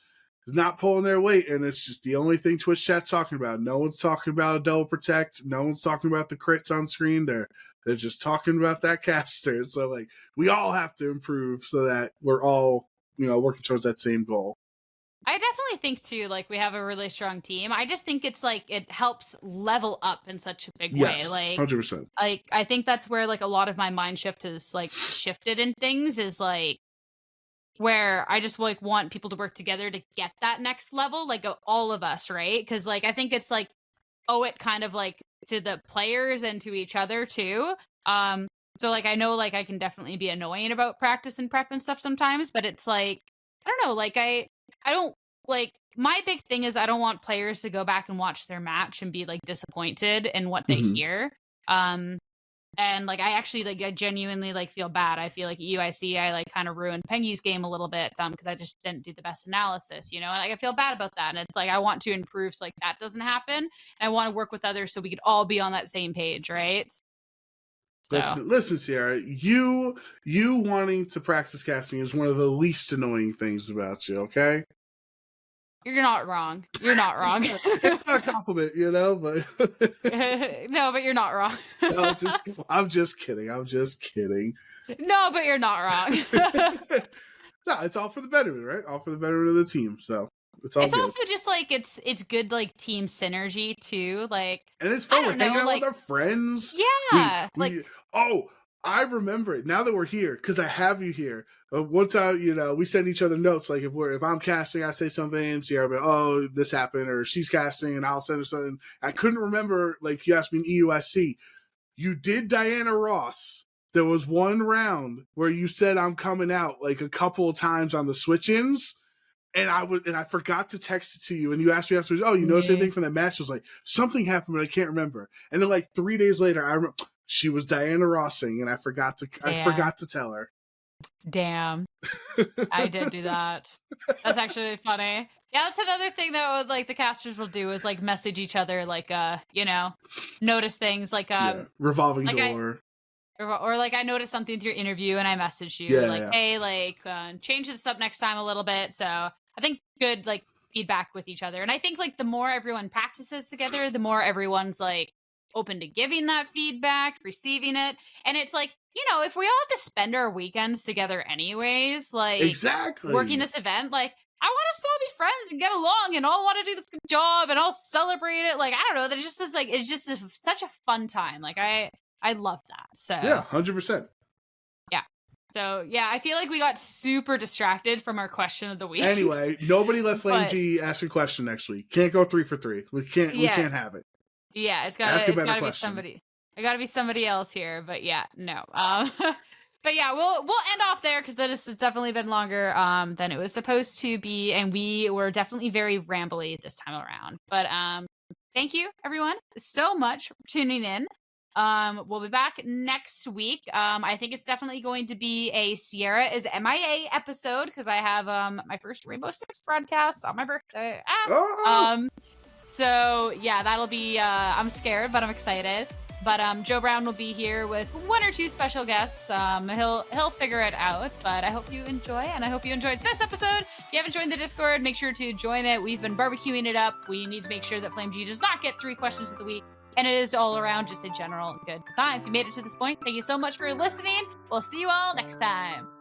not pulling their weight and it's just the only thing Twitch chat's talking about. No one's talking about a double protect. No one's talking about the crits on screen. They're just talking about that caster. So like we all have to improve so that we're all, working towards that same goal. I definitely think too, like we have a really strong team. I just think it's like it helps level up in such a big way. Like 100%. Like I think that's where like a lot of my mind shift has like shifted in things is like where I just like want people to work together to get that next level, like all of us, right? Because like I think it's like it kind of like to the players and to each other too. So like I know like I can definitely be annoying about practice and prep and stuff sometimes, but it's like I don't know, like I don't like my big thing is I don't want players to go back and watch their match and be like disappointed in what they hear. And like I actually like I genuinely like feel bad. I feel like at UIC I like kind of ruined Pengy's game a little bit because I just didn't do the best analysis, and like I feel bad about that. And it's like I want to improve so like that doesn't happen. And I want to work with others so we could all be on that same page, right? So. Listen, Sierra, you wanting to practice casting is one of the least annoying things about you, okay? You're not wrong. You're not wrong. It's not a compliment, you know, but no, but you're not wrong. No, I'm just kidding. I'm just kidding. No, but you're not wrong. No, it's all for the betterment, right? All for the betterment of the team. So it's all. It's also just like it's good like team synergy too. Like, and it's fun. We're hanging out with our friends. Yeah, I remember it now that we're here because I have you here. One time, you know, we send each other notes. Like if I'm casting, I say something, and Sierra be, oh, this happened, or she's casting, and I'll send her something. I couldn't remember. Like you asked me in EUSC, you did Diana Ross. There was one round where you said I'm coming out like a couple of times on the switch-ins, and I forgot to text it to you, and you asked me afterwards, oh, you noticed anything from that match? I was like, something happened, but I can't remember. And then like 3 days later, I remember she was Diana Rossing, and I forgot to tell her. Damn. I did do that. That's actually funny. Yeah, that's another thing that like the casters will do is like message each other, like you know, notice things like revolving like door. Or like I noticed something through your interview and I messaged you hey, like change this up next time a little bit. So I think good like feedback with each other. And I think like the more everyone practices together, the more everyone's like open to giving that feedback, receiving it. And it's like, you know, if we all have to spend our weekends together anyways, like exactly working this event, like I want us to all be friends and get along and all want to do this good job and all celebrate it. Like, I don't know, that it's just like, it's just such a fun time. Like I love that. So yeah, 100%. Yeah. So yeah, I feel like we got super distracted from our question of the week. Anyway, nobody let Flame G ask a question next week. Can't go 3 for 3. We can't have it. Yeah, it's gotta be somebody. It gotta be somebody else here. But yeah, no. But yeah, we'll end off there because that has definitely been longer than it was supposed to be, and we were definitely very rambly this time around. But thank you everyone so much for tuning in. We'll be back next week. I think it's definitely going to be a Sierra is MIA episode because I have my first Rainbow Six broadcast on my birthday. So yeah, that'll be I'm scared, but I'm excited. But Joe Brown will be here with 1 or 2 special guests. He'll figure it out. But I hope you enjoy, and I hope you enjoyed this episode. If you haven't joined the Discord, make sure to join it. We've been barbecuing it up. We need to make sure that Flame G does not get 3 questions of the week. And it is all around just a general good time. If you made it to this point, thank you so much for listening. We'll see you all next time.